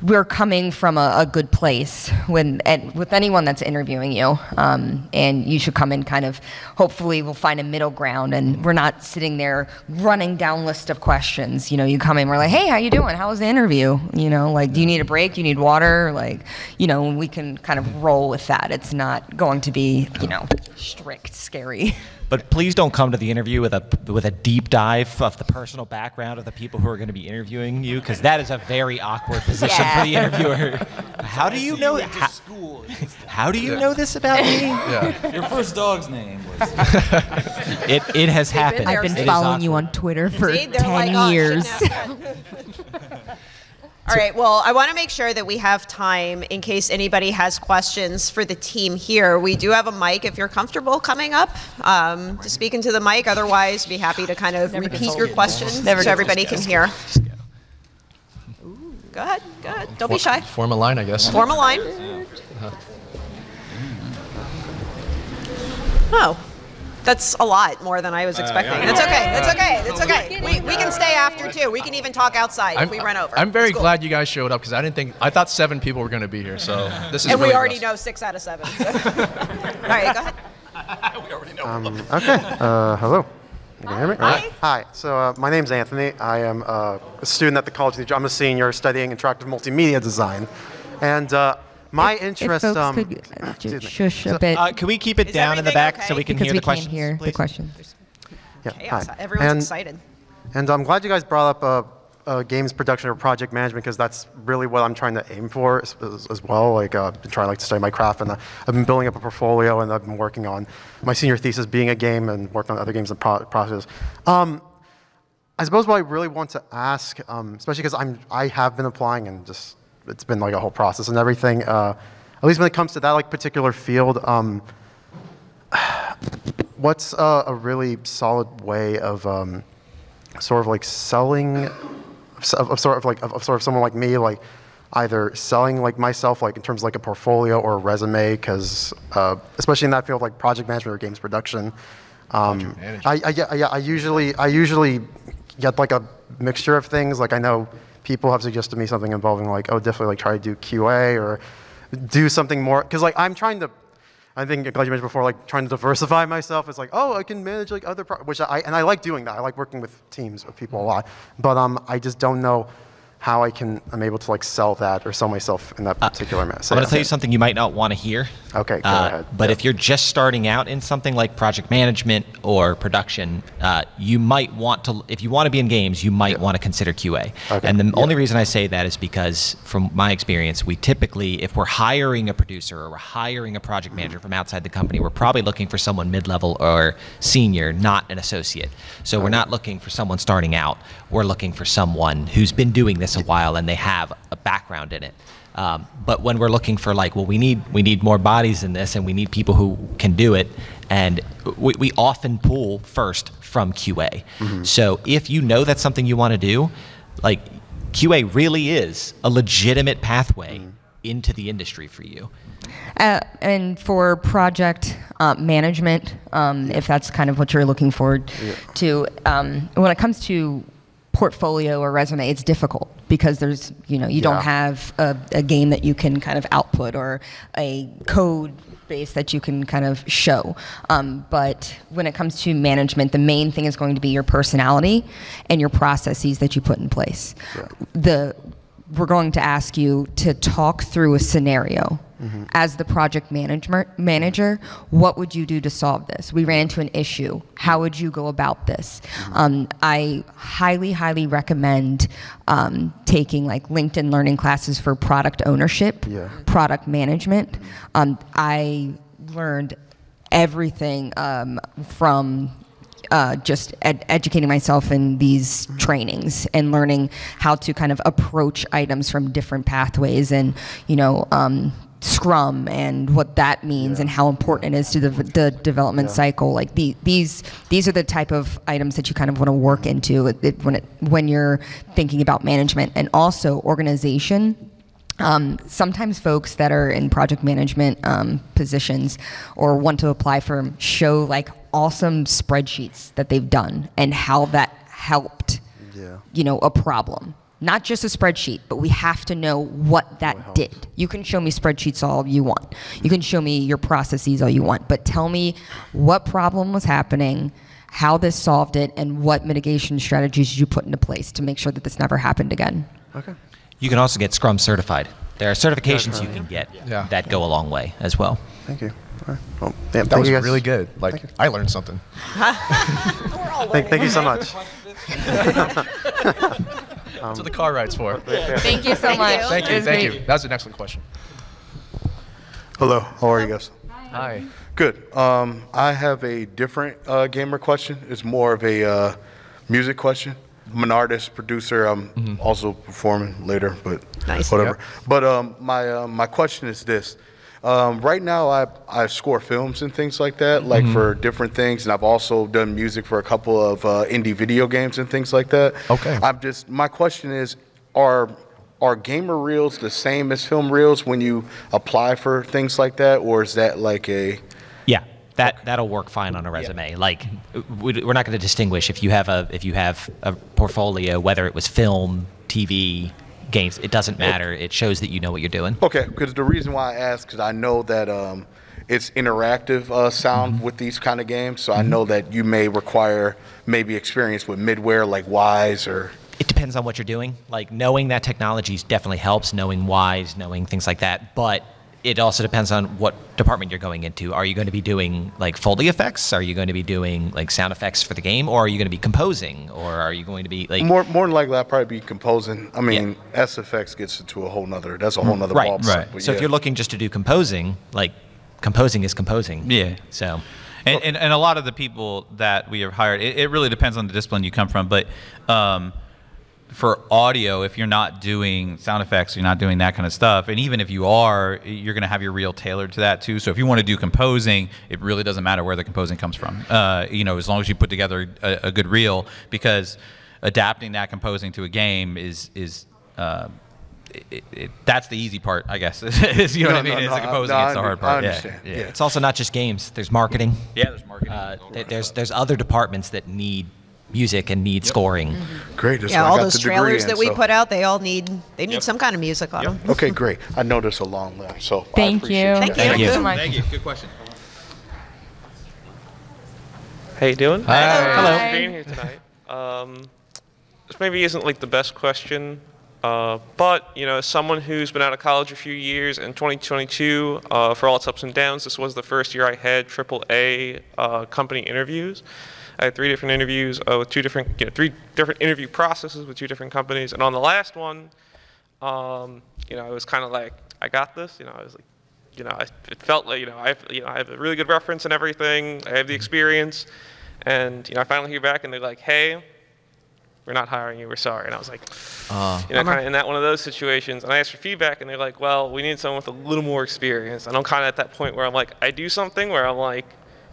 D: we're coming from a good place with anyone that's interviewing you, and you should come in kind of, hopefully we'll find a middle ground, and we're not sitting there running down list of questions. You know, you come in, we're like, hey, how you doing? How was the interview? You know, like, do you need a break? Do you need water? Like, you know, we can kind of roll with that. It's not going to be, you know, strict, scary.
E: But please don't come to the interview with a deep dive of the personal background of the people who are going to be interviewing you, because that is a very awkward position for the interviewer. How do you know? How do you know this about me?
C: Yeah.
B: Your first dog's name was.
E: It has happened.
D: I've been
E: It is
D: following you
E: awkward.
D: on Twitter for
A: Indeed, they're
D: 10
A: like, oh,
D: years.
A: All right, well, I want to make sure that we have time in case anybody has questions for the team here. We do have a mic if you're comfortable coming up to speak into the mic. Otherwise, be happy to kind of repeat your questions so everybody can hear. Go ahead, go ahead. Don't be shy.
C: Form a line, I guess.
A: Form a line. Oh. That's a lot more than I was expecting. That's okay. That's okay. That's okay. We can stay after too. We can even talk outside if we run over.
C: I'm very
A: It's cool.
C: glad you guys showed up, because I thought 7 people were going to be here. So this is
A: And
C: really
A: we already
C: impressive.
A: know 6 out of 7. So. All right, go ahead.
C: We already know.
G: Okay. Hello. You can hear me?
A: Hi.
G: Hi. So my name's Anthony. I am a student at the College of New Jersey. I'm a senior studying interactive multimedia design. And my
D: if
G: interest.
D: folks could
G: excuse me.
D: shush a bit
E: Can we keep it
A: Is
E: down in the
A: everything
E: back so
A: okay?
E: we can
D: because
E: hear
D: we
E: the questions?
D: can't hear the
E: please?
D: questions.
G: Yeah,
A: Chaos.
G: hi.
A: Everyone's
G: And-
A: excited.
G: And I'm glad you guys brought up games production or project management because that's really what I'm trying to aim for as well. Like, I've been trying to study my craft, and I've been building up a portfolio, and I've been working on my senior thesis being a game and working on other games in process. I suppose what I really want to ask, especially because I have been applying and just it's been like a whole process and everything. At least when it comes to that like particular field, what's a really solid way of sort of like selling, of sort of someone like me, like either selling like myself, like in terms of like a portfolio or a resume, because especially in that field, like project management or games production, I usually get like a mixture of things. Like I know people have suggested to me something involving like, oh, definitely like try to do QA or do something more, because like I'm trying to. I think, like you mentioned before, like trying to diversify myself. It's like, oh, I can manage like other, which I like doing that. I like working with teams of people a lot, but I just don't know how I'm able to like sell that or sell myself in that particular mess.
E: I'm going to tell you something you might not want to hear.
G: Okay, go ahead.
E: But if you're just starting out in something like project management or production, you might want to, if you want to be in games, you might want to consider QA.
G: Okay.
E: And the only reason I say that is because from my experience, we typically, if we're hiring a producer or we're hiring a project manager from outside the company, we're probably looking for someone mid-level or senior, not an associate. So we're not looking for someone starting out. We're looking for someone who's been doing this a while and they have a background in it. But when we're looking for like, well, we need more bodies in this and we need people who can do it, and we often pull first from QA. So if you know that's something you want to do, like QA really is a legitimate pathway into the industry for you.
D: And for project management, if that's kind of what you're looking forward to, when it comes to portfolio or resume, it's difficult because there's, you don't have a game that you can kind of output or a code base that you can kind of show. But when it comes to management, the main thing is going to be your personality and your processes that you put in place. We're going to ask you to talk through a scenario. As the project manager, what would you do to solve this? We ran into an issue. How would you go about this? I highly recommend taking like LinkedIn learning classes for product ownership, product management. I learned everything from just educating myself in these trainings and learning how to kind of approach items from different pathways and, Scrum and what that means and how important it is to the development cycle. Like these are the type of items that you kind of want to work into when you're thinking about management, and also organization. Sometimes folks that are in project management positions or want to apply for them show like awesome spreadsheets that they've done and how that helped, a problem. Not just a spreadsheet, but we have to know what that did. You can show me spreadsheets all you want. You can show me your processes all you want, but tell me what problem was happening, how this solved it, and what mitigation strategies you put into place to make sure that this never happened again.
G: Okay.
E: You can also get Scrum certified. There are certifications you can get that go a long way as well.
G: Thank you. All right. Well,
C: That was really good. Like, I learned something.
G: Thank you so much.
C: That's what the car ride's for.
D: Thank you so much.
C: Thank you. That was an excellent question.
H: Hello, how are you guys?
C: Hi.
H: Good. I have a different gamer question. It's more of a music question. I'm an artist, producer. I'm also performing later, but whatever. But my question is this. Right now, I score films and things like that, like for different things, and I've also done music for a couple of indie video games and things like that.
C: Okay.
H: My question is, are gamer reels the same as film reels when you apply for things like that, or is that like a?
E: Yeah, that'll work fine on a resume. Like, we're not going to distinguish if you have a portfolio, whether it was film, TV, games. It doesn't matter. It shows that you know what you're doing.
H: Okay, because the reason why I ask, because I know that it's interactive sound with these kind of games, so I know that you may require maybe experience with midware like Wise or.
E: It depends on what you're doing. Like, knowing that technology definitely helps, knowing Wise, knowing things like that. But it also depends on what department you're going into. Are you going to be doing like Foley effects? Are you going to be doing like sound effects for the game, or are you going to be composing, or are you going to be like
H: more than likely I'll probably be composing. I mean, SFX gets into a whole nother. That's a whole nother ballpark.
B: Right.
H: But
E: So if you're looking just to do composing, like composing is composing.
B: Yeah.
E: So.
B: And a lot of the people that we have hired, it really depends on the discipline you come from. But for audio, if you're not doing sound effects, you're not doing that kind of stuff. And even if you are, you're going to have your reel tailored to that too. So if you want to do composing, it really doesn't matter where the composing comes from. As long as you put together a good reel, because adapting that composing to a game is that's the easy part, I guess. You know what I mean? It's the composing. It's the hard part.
H: I understand.
B: Yeah.
E: It's also not just games. There's marketing.
B: Yeah, there's marketing.
E: There's other departments that need music and need scoring.
H: Great. That's
A: Yeah,
H: why I
A: all
H: got
A: those
H: the degree
A: trailers
H: in,
A: that we
H: so-
A: put out, they all need some kind of music on them.
H: Okay, great. I know there's a long list, so I
D: Thank
H: appreciate
D: you.
H: that.
A: Thank you.
D: so much.
B: Thank you. Good question.
I: How you doing?
C: Hi.
D: Hello.
I: Thanks for being here tonight. This maybe isn't like the best question, but as someone who's been out of college a few years, in 2022, for all its ups and downs, this was the first year I had AAA company interviews. I had 3 different interviews with 3 different interview processes with 2 different companies, and on the last one, I was kind of like, I got this. I was like, it felt like I have a really good reference and everything. I have the experience, and I finally hear back, and they're like, hey, we're not hiring you. We're sorry. And I was like, kind of in that one of those situations. And I asked for feedback, and they're like, well, we need someone with a little more experience. And I'm kind of at that point where I'm like, I do something where I'm like,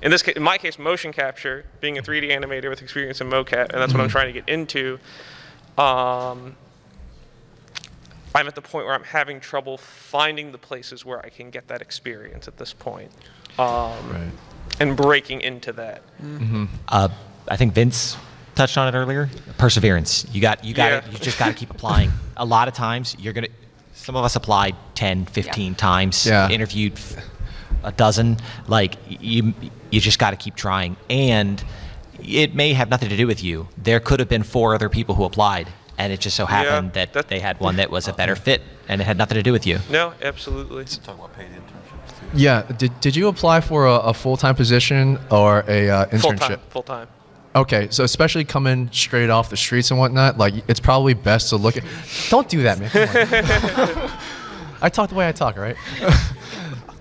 I: in my case, motion capture, being a 3D animator with experience in mocap, and that's what I'm trying to get into. I'm at the point where I'm having trouble finding the places where I can get that experience at this point, and breaking into that.
E: I think Vince touched on it earlier. Perseverance. You just got to keep applying. A lot of times some of us applied 10, 15 times, interviewed a dozen. Like you just got to keep trying. And it may have nothing to do with you. There could have been 4 other people who applied, and it just so happened that they had one that was a better fit, and it had nothing to do with you.
I: No, absolutely.
B: Talk about paid internships too.
C: Yeah. Did you apply for a full-time position or a internship?
I: Full time.
C: Okay, so especially coming straight off the streets and whatnot, like it's probably best to look at. Don't do that, man. Come on. I talk the way I talk, right?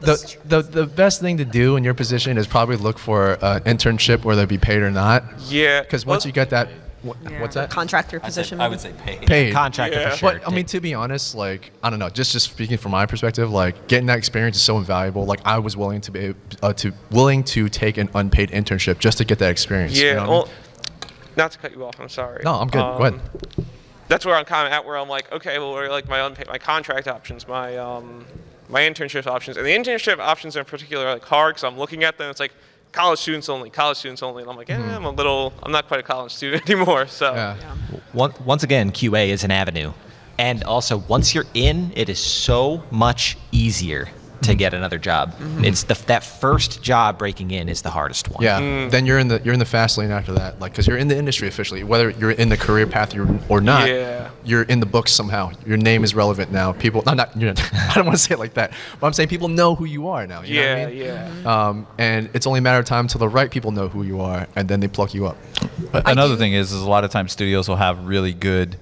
C: The best thing to do in your position is probably look for an internship, whether it be paid or not.
I: Yeah.
C: Because once you get that, what's that?
A: Contractor position.
B: I would say paid.
C: Paid.
E: Contractor for sure.
C: But I mean, to be honest, like I don't know, just speaking from my perspective, like getting that experience is so invaluable. Like I was willing to take an unpaid internship just to get that experience.
I: Yeah.
C: You know what I mean?
I: Well, not to cut you off. I'm sorry.
C: No, I'm good. Go ahead.
I: That's where I'm kind of at, where I'm like, okay, well, what are like my contract options, my internship options, and the internship options in particular are like hard because I'm looking at them. It's like college students only, and I'm like, I'm not quite a college student anymore. So
E: Once again, QA is an avenue. And also, once you're in, it is so much easier to get another job. It's that first job breaking in is the hardest one.
C: Yeah. Then you're in the fast lane after that, like because you're in the industry officially, whether you're in the career path or not.
I: Yeah.
C: You're in the books somehow. Your name is relevant now. People, I don't want to say it like that, but I'm saying people know who you are now. You know what I mean? And it's only a matter of time till the right people know who you are, and then they pluck you up.
B: But another thing is a lot of times studios will have really good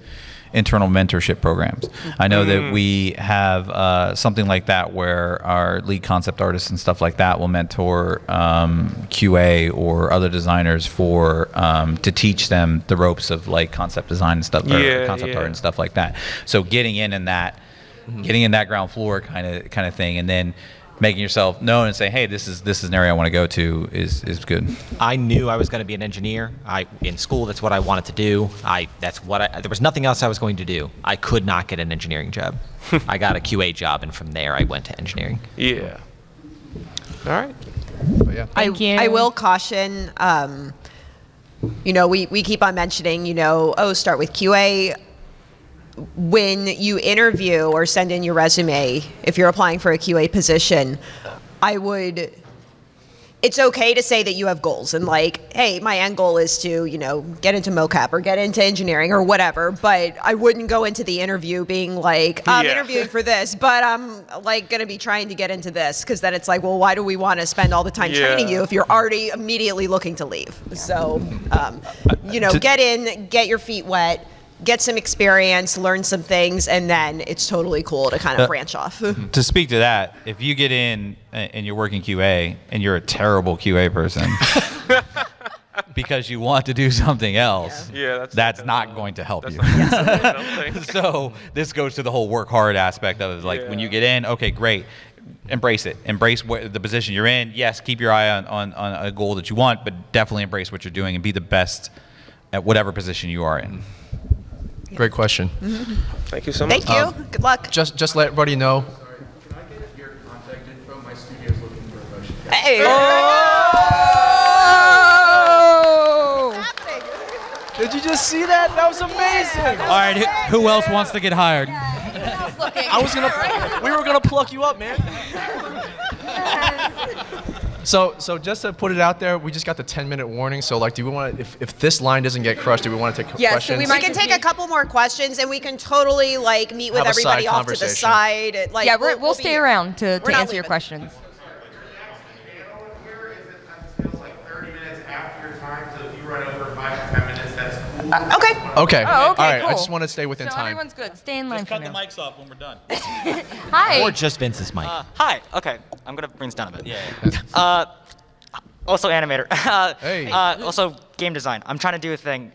B: internal mentorship programs. I know that we have something like that where our lead concept artists and stuff like that will mentor QA or other designers for to teach them the ropes of like concept design and stuff, or concept art and stuff like that. So getting in that ground floor kind of thing, and then making yourself known and say, hey, this is an area I want to go to is good.
E: I knew I was going to be an engineer. In school, that's what I wanted to do. There was nothing else I was going to do. I could not get an engineering job. I got a QA job, and from there I went to engineering.
I: Yeah. All right.
C: But yeah.
D: Thank you.
A: I will caution, we keep on mentioning, start with QA. When you interview or send in your resume, if you're applying for a QA position, I would it's okay to say that you have goals and like, hey, my end goal is to, you know, get into mocap or get into engineering or whatever, but I wouldn't go into the interview being like, I'm interviewing for this, but I'm like going to be trying to get into this, because then it's like, well, why do we want to spend all the time training you if you're already immediately looking to leave? So, you know, get in, get your feet wet, get some experience, learn some things, and then it's totally cool to kind of branch off.
B: To speak to that, if you get in and you're working QA and you're a terrible QA person because you want to do something else, that's not going to help you. So this goes to the whole work hard aspect of it. Like when you get in, okay, great. Embrace it. Embrace the position you're in. Yes, keep your eye on a goal that you want, but definitely embrace what you're doing and be the best at whatever position you are in.
C: Great question.
I: Thank you so much.
A: Thank you. Good luck.
C: Just let everybody know.
J: Can I get your contact info? My studio's looking for a motion.
A: Hey.
C: Did you just see that? That was amazing.
B: All right, who else wants to get hired?
C: We were gonna pluck you up, man. So just to put it out there, we just got the 10-minute warning. So like, do we want to, if this line doesn't get crushed, do we want to take questions?
A: So we can take a couple more questions, and we can totally like meet with everybody off to the side. Like,
D: yeah, we'll stay around to answer your questions.
A: Okay.
C: Okay.
D: Oh, okay.
C: All right.
D: Cool.
C: I just want to stay within
D: So
C: time.
D: everyone's good. Stay in line
B: Just
D: for
B: cut
D: now.
B: the mics off when we're done.
D: Hi.
E: Or just Vince's mic.
K: Hi. Okay. I'm gonna bring this down a bit. Also animator.
C: Hey.
K: Also game design. I'm trying to do a thing.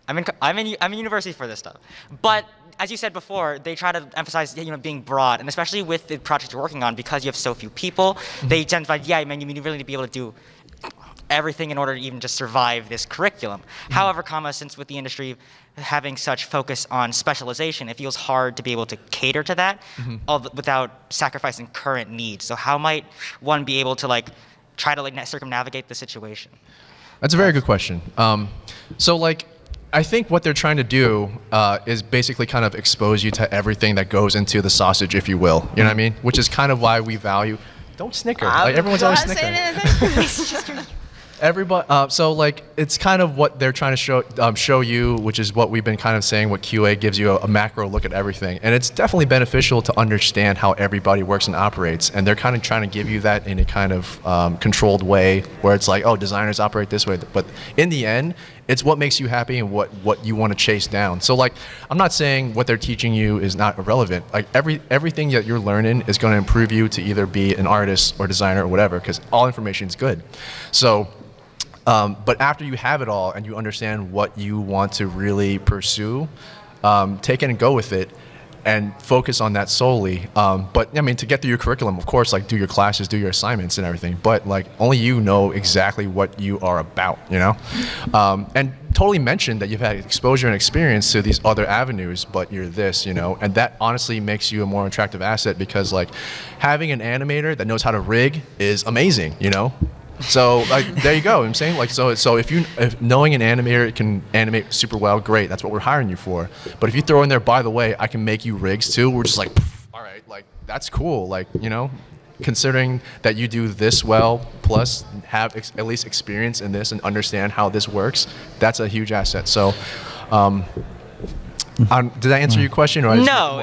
K: I'm in university for this stuff. But as you said before, they try to emphasize being broad, and especially with the project you're working on, because you have so few people, they tend to like, you really need to be able to do everything in order to even just survive this curriculum. However, since with the industry having such focus on specialization, it feels hard to be able to cater to that without sacrificing current needs. So how might one be able to like try to like circumnavigate the situation?
C: That's a very good question. So like, I think what they're trying to do is basically kind of expose you to everything that goes into the sausage, if you will. You know what I mean? Which is kind of why we value. Don't snicker. Like everyone's always snickering. Everybody, so like it's kind of what they're trying to show you, which is what we've been kind of saying. What QA gives you a macro look at everything, and it's definitely beneficial to understand how everybody works and operates. And they're kind of trying to give you that in a kind of controlled way, where it's like, oh, designers operate this way, but in the end, it's what makes you happy and what you want to chase down. So like, I'm not saying what they're teaching you is not irrelevant. Like everything that you're learning is going to improve you to either be an artist or designer or whatever, because all information is good. So. But after you have it all and you understand what you want to really pursue, take it and go with it and focus on that solely. But I mean, to get through your curriculum, of course, like do your classes, do your assignments and everything, but like only you know exactly what you are about, you know? And totally mention that you've had exposure and experience to these other avenues, but you're this, you know? And that honestly makes you a more attractive asset, because like having an animator that knows how to rig is amazing, you know? So like there you go. I'm saying like so if knowing an animator can animate super well, great. That's what we're hiring you for. But if you throw in there, by the way, I can make you rigs too. We're just like, all right, like that's cool. Like, you know, considering that you do this well, plus have at least experience in this and understand how this works, that's a huge asset. So, did I answer your question, or
K: No,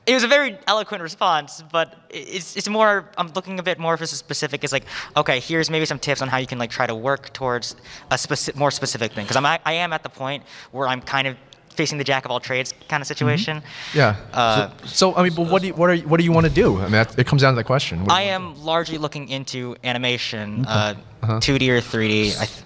K: it was a very eloquent response, but it's more, I'm looking a bit more for specific. It's like, okay, here's maybe some tips on how you can like try to work towards a more specific thing. Because I am at the point where I'm kind of facing the jack of all trades kind of situation.
C: Yeah. So I mean, but what do you want to do? I mean, it comes down to the question.
K: I am largely looking into animation, 2D or 3D.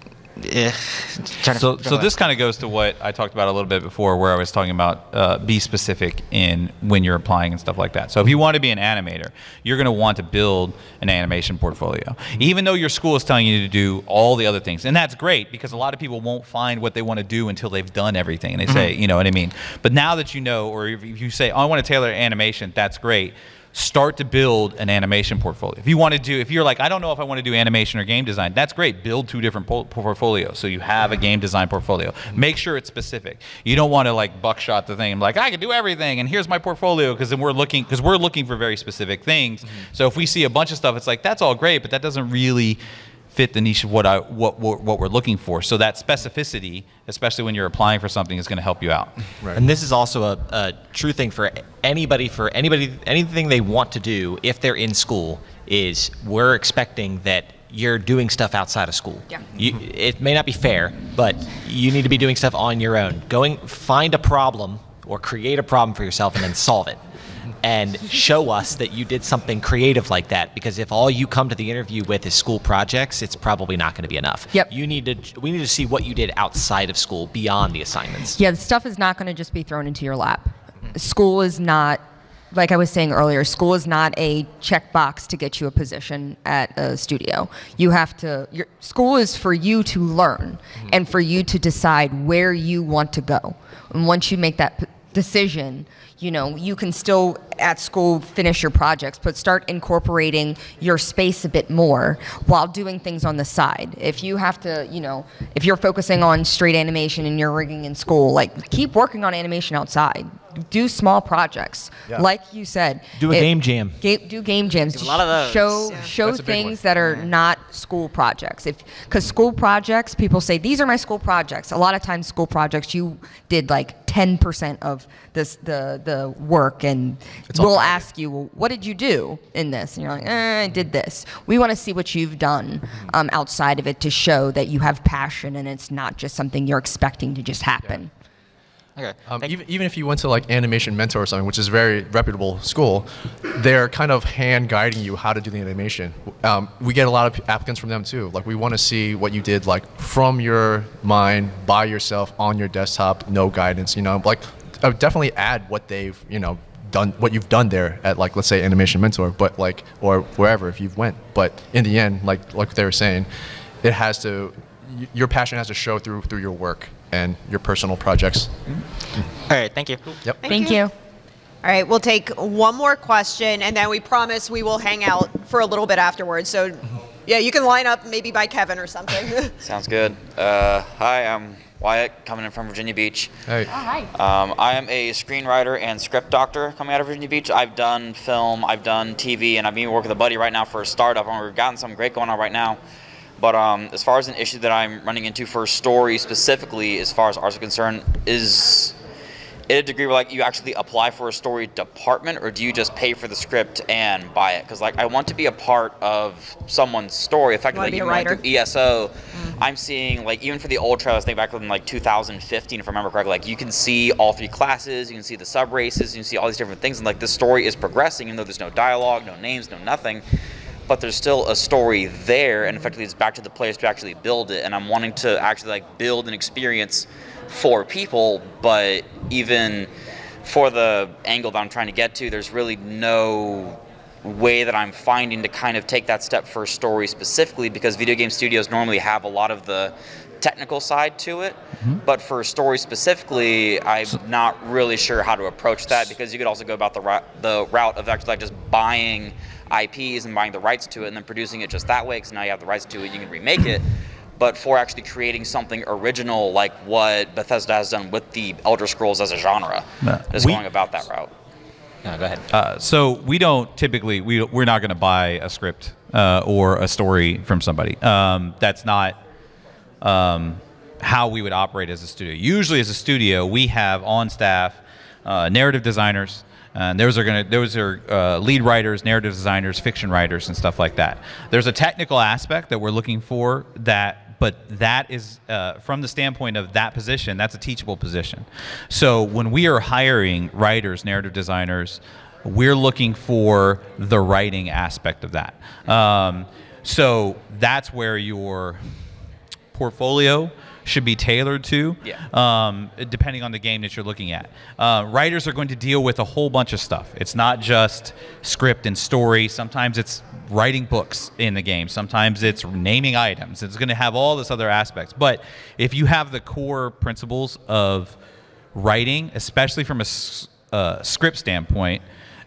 B: So this kind of goes to what I talked about a little bit before, where I was talking about be specific in when you're applying and stuff like that. So if you want to be an animator, you're going to want to build an animation portfolio, even though your school is telling you to do all the other things. And that's great, because a lot of people won't find what they want to do until they've done everything. And they say, you know what I mean? But now that you know, or if you say, oh, I want to tailor animation, that's great. start to build an animation portfolio. If you want to do, if you're like, I don't know if I want to do animation or game design, that's great. Build 2 different portfolios so you have a game design portfolio. Make sure it's specific. You don't want to like buckshot the thing and be like, I can do everything and here's my portfolio, because then we're looking for very specific things. So if we see a bunch of stuff, it's like, that's all great, but that doesn't really fit the niche of what we're looking for. So that specificity, especially when you're applying for something, is going to help you out.
E: Right. And this is also a true thing for anybody, anything they want to do if they're in school, is we're expecting that you're doing stuff outside of school.
D: Yeah.
E: It may not be fair, but you need to be doing stuff on your own. Find a problem or create a problem for yourself and then solve it. And show us that you did something creative like that, because if all you come to the interview with is school projects, it's probably not going to be enough.
D: Yep.
E: We need to see what you did outside of school, beyond the assignments.
D: Yeah, the stuff is not going to just be thrown into your lap. School is not, like I was saying earlier, school is not a checkbox to get you a position at a studio. You have to, school is for you to learn and for you to decide where you want to go. And once you make that decision, you know, you can still at school finish your projects, but start incorporating your space a bit more while doing things on the side. If you have to, you know, if you're focusing on straight animation and you're rigging in school, like keep working on animation outside. Do small projects. Yeah. Like you said.
E: Do a game jam.
D: Do game jams.
K: Do a lot of those.
D: Show things that are not school projects. Because school projects, people say, these are my school projects. A lot of times school projects, you did like 10% of the work, and we'll ask you, well, what did you do in this? And you're like, I did this. We want to see what you've done outside of it to show that you have passion and it's not just something you're expecting to just happen.
K: Yeah. Okay.
C: Even if you went to like Animation Mentor or something, which is a very reputable school, they're kind of hand guiding you how to do the animation. We get a lot of applicants from them too. Like, we want to see what you did like from your mind, by yourself, on your desktop, no guidance. You know, like definitely add what they've done, what you've done there at, like, let's say Animation Mentor, but like, or wherever if you've went. But in the end, like they were saying, it has to, your passion has to show through your work and your personal projects.
K: All right, thank you.
C: Yep.
D: Thank you.
A: All right, we'll take one more question, and then we promise we will hang out for a little bit afterwards. So, yeah, you can line up maybe by Kevin or something.
L: Sounds good. Hi, I'm Wyatt, coming in from Virginia Beach.
C: Hey.
D: Oh, hi.
L: I am a screenwriter and script doctor coming out of Virginia Beach. I've done film, I've done TV, and I've been working with a buddy right now for a startup, and we've gotten something great going on right now. But as far as an issue that I'm running into for story specifically, as far as arts are concerned, is at a degree where, like, you actually apply for a story department, or do you just pay for the script and buy it? Because, like, I want to be a part of someone's story. Effectively, like, even when I do ESO, I'm seeing, like, even for the old trailers, I think back in like 2015, if I remember correctly, like, you can see all 3 classes, you can see the sub races, you can see all these different things, and like the story is progressing, even though there's no dialogue, no names, no nothing. But there's still a story there, and effectively it's back to the players to actually build it. And I'm wanting to actually, like, build an experience for people, but even for the angle that I'm trying to get to, there's really no way that I'm finding to kind of take that step for story specifically, because video game studios normally have a lot of the technical side to it, but for story specifically, I'm not really sure how to approach that, because you could also go about the route of actually, like, just buying IPs and buying the rights to it and then producing it just that way, because now you have the rights to it, you can remake it. But for actually creating something original, like what Bethesda has done with the Elder Scrolls as a genre, just going about that route.
E: No, go ahead.
B: So we don't typically, we're not going to buy a script or a story from somebody. That's not how we would operate as a studio. Usually as a studio, we have on staff narrative designers. And those are lead writers, narrative designers, fiction writers, and stuff like that. There's a technical aspect that we're looking for, but that is from the standpoint of that position, that's a teachable position. So when we are hiring writers, narrative designers, we're looking for the writing aspect of that. So that's where your portfolio should be tailored to, depending on the game that you're looking at. Writers are going to deal with a whole bunch of stuff. It's not just script and story. Sometimes it's writing books in the game. Sometimes it's naming items. It's going to have all this other aspects. But if you have the core principles of writing, especially from a script standpoint,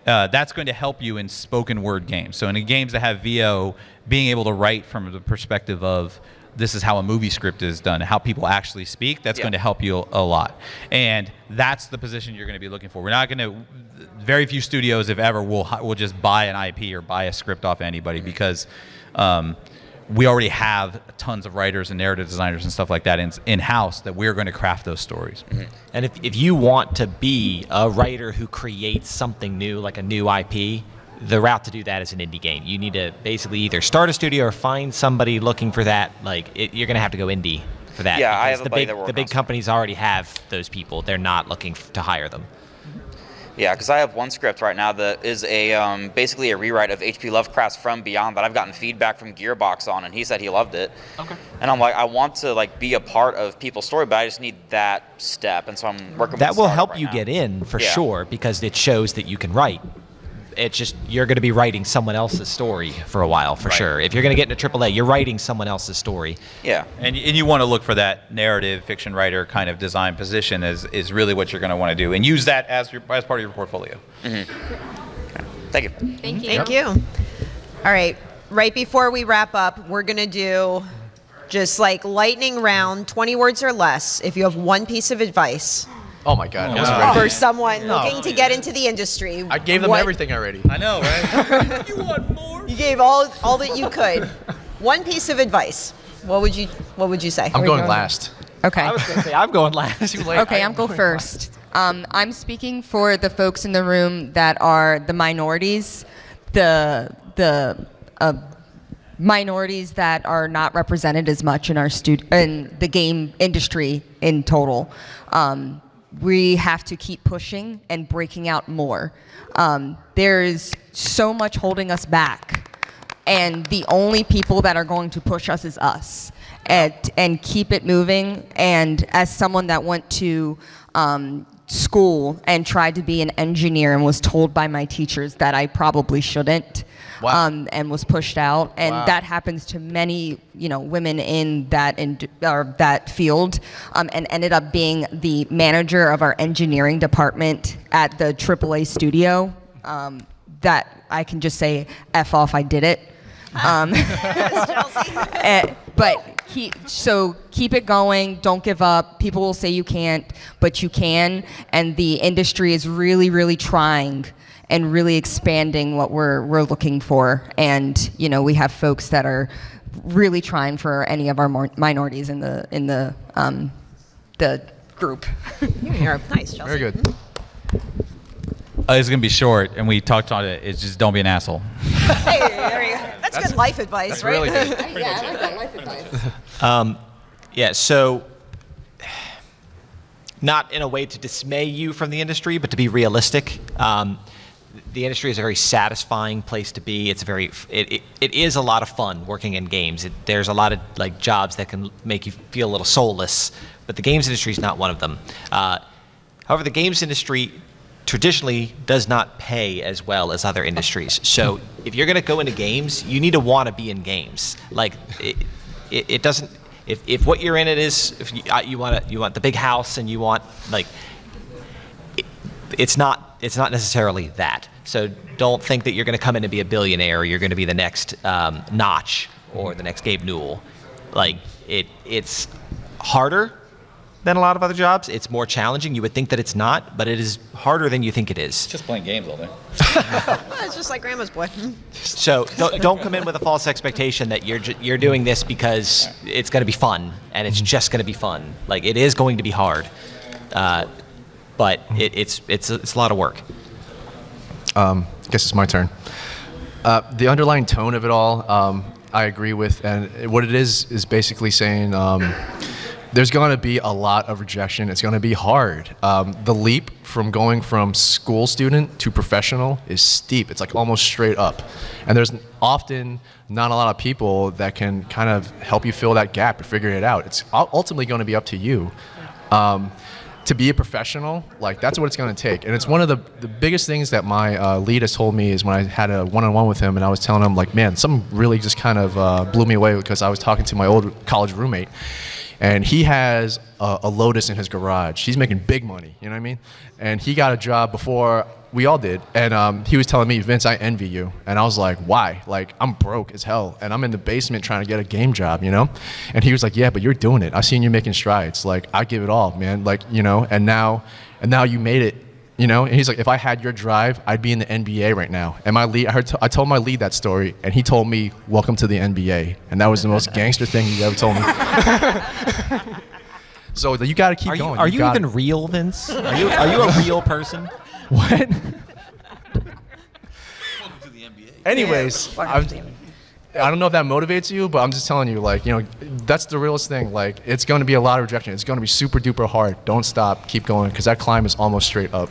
B: that's going to help you in spoken word games. So in the games that have VO, being able to write from the perspective of this is how a movie script is done, how people actually speak, that's going to help you a lot. And that's the position you're going to be looking for. We're not going to, very few studios, if ever, will just buy an IP or buy a script off anybody, because we already have tons of writers and narrative designers and stuff like that in-house that we're going to craft those stories.
E: And if you want to be a writer who creates something new, like a new IP, the route to do that is an indie game. You need to basically either start a studio or find somebody looking for that. Like you're going to have to go indie for that.
L: Yeah, I have
E: the
L: a buddy
E: big,
L: that works
E: the big
L: on
E: companies already have those people. They're not looking to hire them.
L: Yeah, because I have one script right now that is a basically a rewrite of H.P. Lovecraft's From Beyond that I've gotten feedback from Gearbox on, and he said he loved it. Okay. And I'm like, I want to like be a part of people's story, but I just need that step, and so I'm working.
E: That
L: with
E: will
L: Startup
E: help
L: right
E: you
L: now.
E: get in for
L: Yeah.
E: sure, because it shows that you can write. It's just you're going to be writing someone else's story for a while, for sure. If you're going to get into AAA, you're writing someone else's story.
L: Yeah.
B: And you want to look for that narrative fiction writer kind of design position is really what you're going to want to do, and use that as part of your portfolio.
L: Thank you.
A: Thank you. Thank you. All right. Right before we wrap up, we're going to do just like lightning round, 20 words or less. If you have one piece of advice
C: Oh my God. I wasn't ready.
A: for someone looking to get into the industry,
C: I gave them everything already.
B: I know, right?
A: You want more? You gave all that you could. One piece of advice. What would you say?
C: I'm going last.
D: Okay.
E: I was going to say, I'm going last.
C: Too late.
D: Okay, I'm go first. I'm speaking for the folks in the room that are the minorities, the minorities that are not represented as much in our in the game industry in total. We have to keep pushing and breaking out more. There is so much holding us back, and the only people that are going to push us is us, and keep it moving. And as someone that went to school and tried to be an engineer and was told by my teachers that I probably shouldn't, and was pushed out, and that happens to many, women in that field, and ended up being the manager of our engineering department at the AAA studio. That I can just say, F off, I did it. But keep it going. Don't give up. People will say you can't, but you can. And the industry is really, really trying and really expanding what we're looking for. And we have folks that are really trying for any of our minorities in the group.
A: You're nice, Chelsea.
C: Very good.
B: It's going to be short, and we talked on it. It's just don't be an asshole.
A: Hey, there you go. That's good life advice,
C: That's
A: right?
C: really good.
A: Yeah, I like that life advice.
E: Yeah, so not in a way to dismay you from the industry, but to be realistic. The industry is a very satisfying place to be. It's it is a lot of fun working in games. There's a lot of jobs that can make you feel a little soulless, but the games industry is not one of them. However, the games industry traditionally does not pay as well as other industries. So if you're going to go into games, you need to want to be in games. It doesn't. If what you're in it is if you want the big house and you want it's not necessarily that. So don't think that you're going to come in and be a billionaire, or you're going to be the next Notch or the next Gabe Newell. It's harder than a lot of other jobs. It's more challenging. You would think that it's not, but it is harder than you think it is.
B: Just playing games all day.
A: It's just like Grandma's boy.
E: So don't come in with a false expectation that you're doing this because it's going to be fun, and it's just going to be fun. It is going to be hard, but it's a lot of work.
C: I guess it's my turn. The underlying tone of it all, I agree with, and what it is basically saying there's going to be a lot of rejection. It's going to be hard. The leap from going from school student to professional is steep. It's almost straight up. And there's often not a lot of people that can kind of help you fill that gap or figure it out. It's ultimately going to be up to you. To be a professional, that's what it's going to take. And it's one of the biggest things that my lead has told me is when I had a one-on-one with him, and I was telling him, man, something really just kind of blew me away, because I was talking to my old college roommate. And he has a Lotus in his garage. He's making big money, you know what I mean? And he got a job before we all did. And he was telling me, Vince, I envy you. And I was like, why? Like, I'm broke as hell, and I'm in the basement trying to get a game job, you know? And he was like, yeah, but you're doing it. I've seen you making strides. Like, I give it all, man. Like, you know, and now you made it, you know? And he's like, if I had your drive, I'd be in the NBA right now. And my lead, I told my lead that story, and he told me, welcome to the NBA. And that was the most gangster thing he ever told me. So you got to keep going.
M: Are you even real, Vince? Are you a real person?
C: What? Anyways, I don't know if that motivates you, but I'm just telling you, like, you know, that's the realest thing. Like, it's going to be a lot of rejection. It's going to be super duper hard. Don't stop. Keep going, because that climb is almost straight up.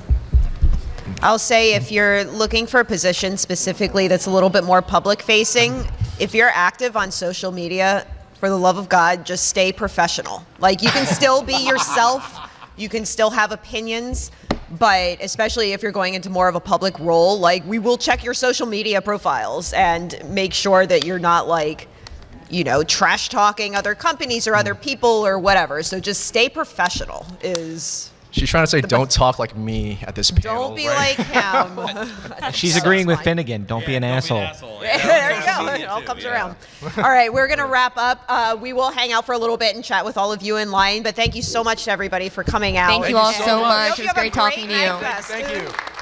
A: I'll say if you're looking for a position specifically that's a little bit more public facing, if you're active on social media, for the love of God, just stay professional. Like, you can still be yourself, you can still have opinions, but especially if you're going into more of a public role, like, we will check your social media profiles and make sure that you're not, like, you know, trash talking other companies or other people or whatever. So just stay professional is...
C: She's trying to say, don't talk like me at this panel.
A: Don't be like him.
M: She's agreeing with Finnegan. Don't be an asshole.
A: There you go. It all comes around. All right, we're going to wrap up. We will hang out for a little bit and chat with all of you in line. But thank you so much to everybody for coming out.
D: Thank you all so much. It was great talking to you.
A: Thank you.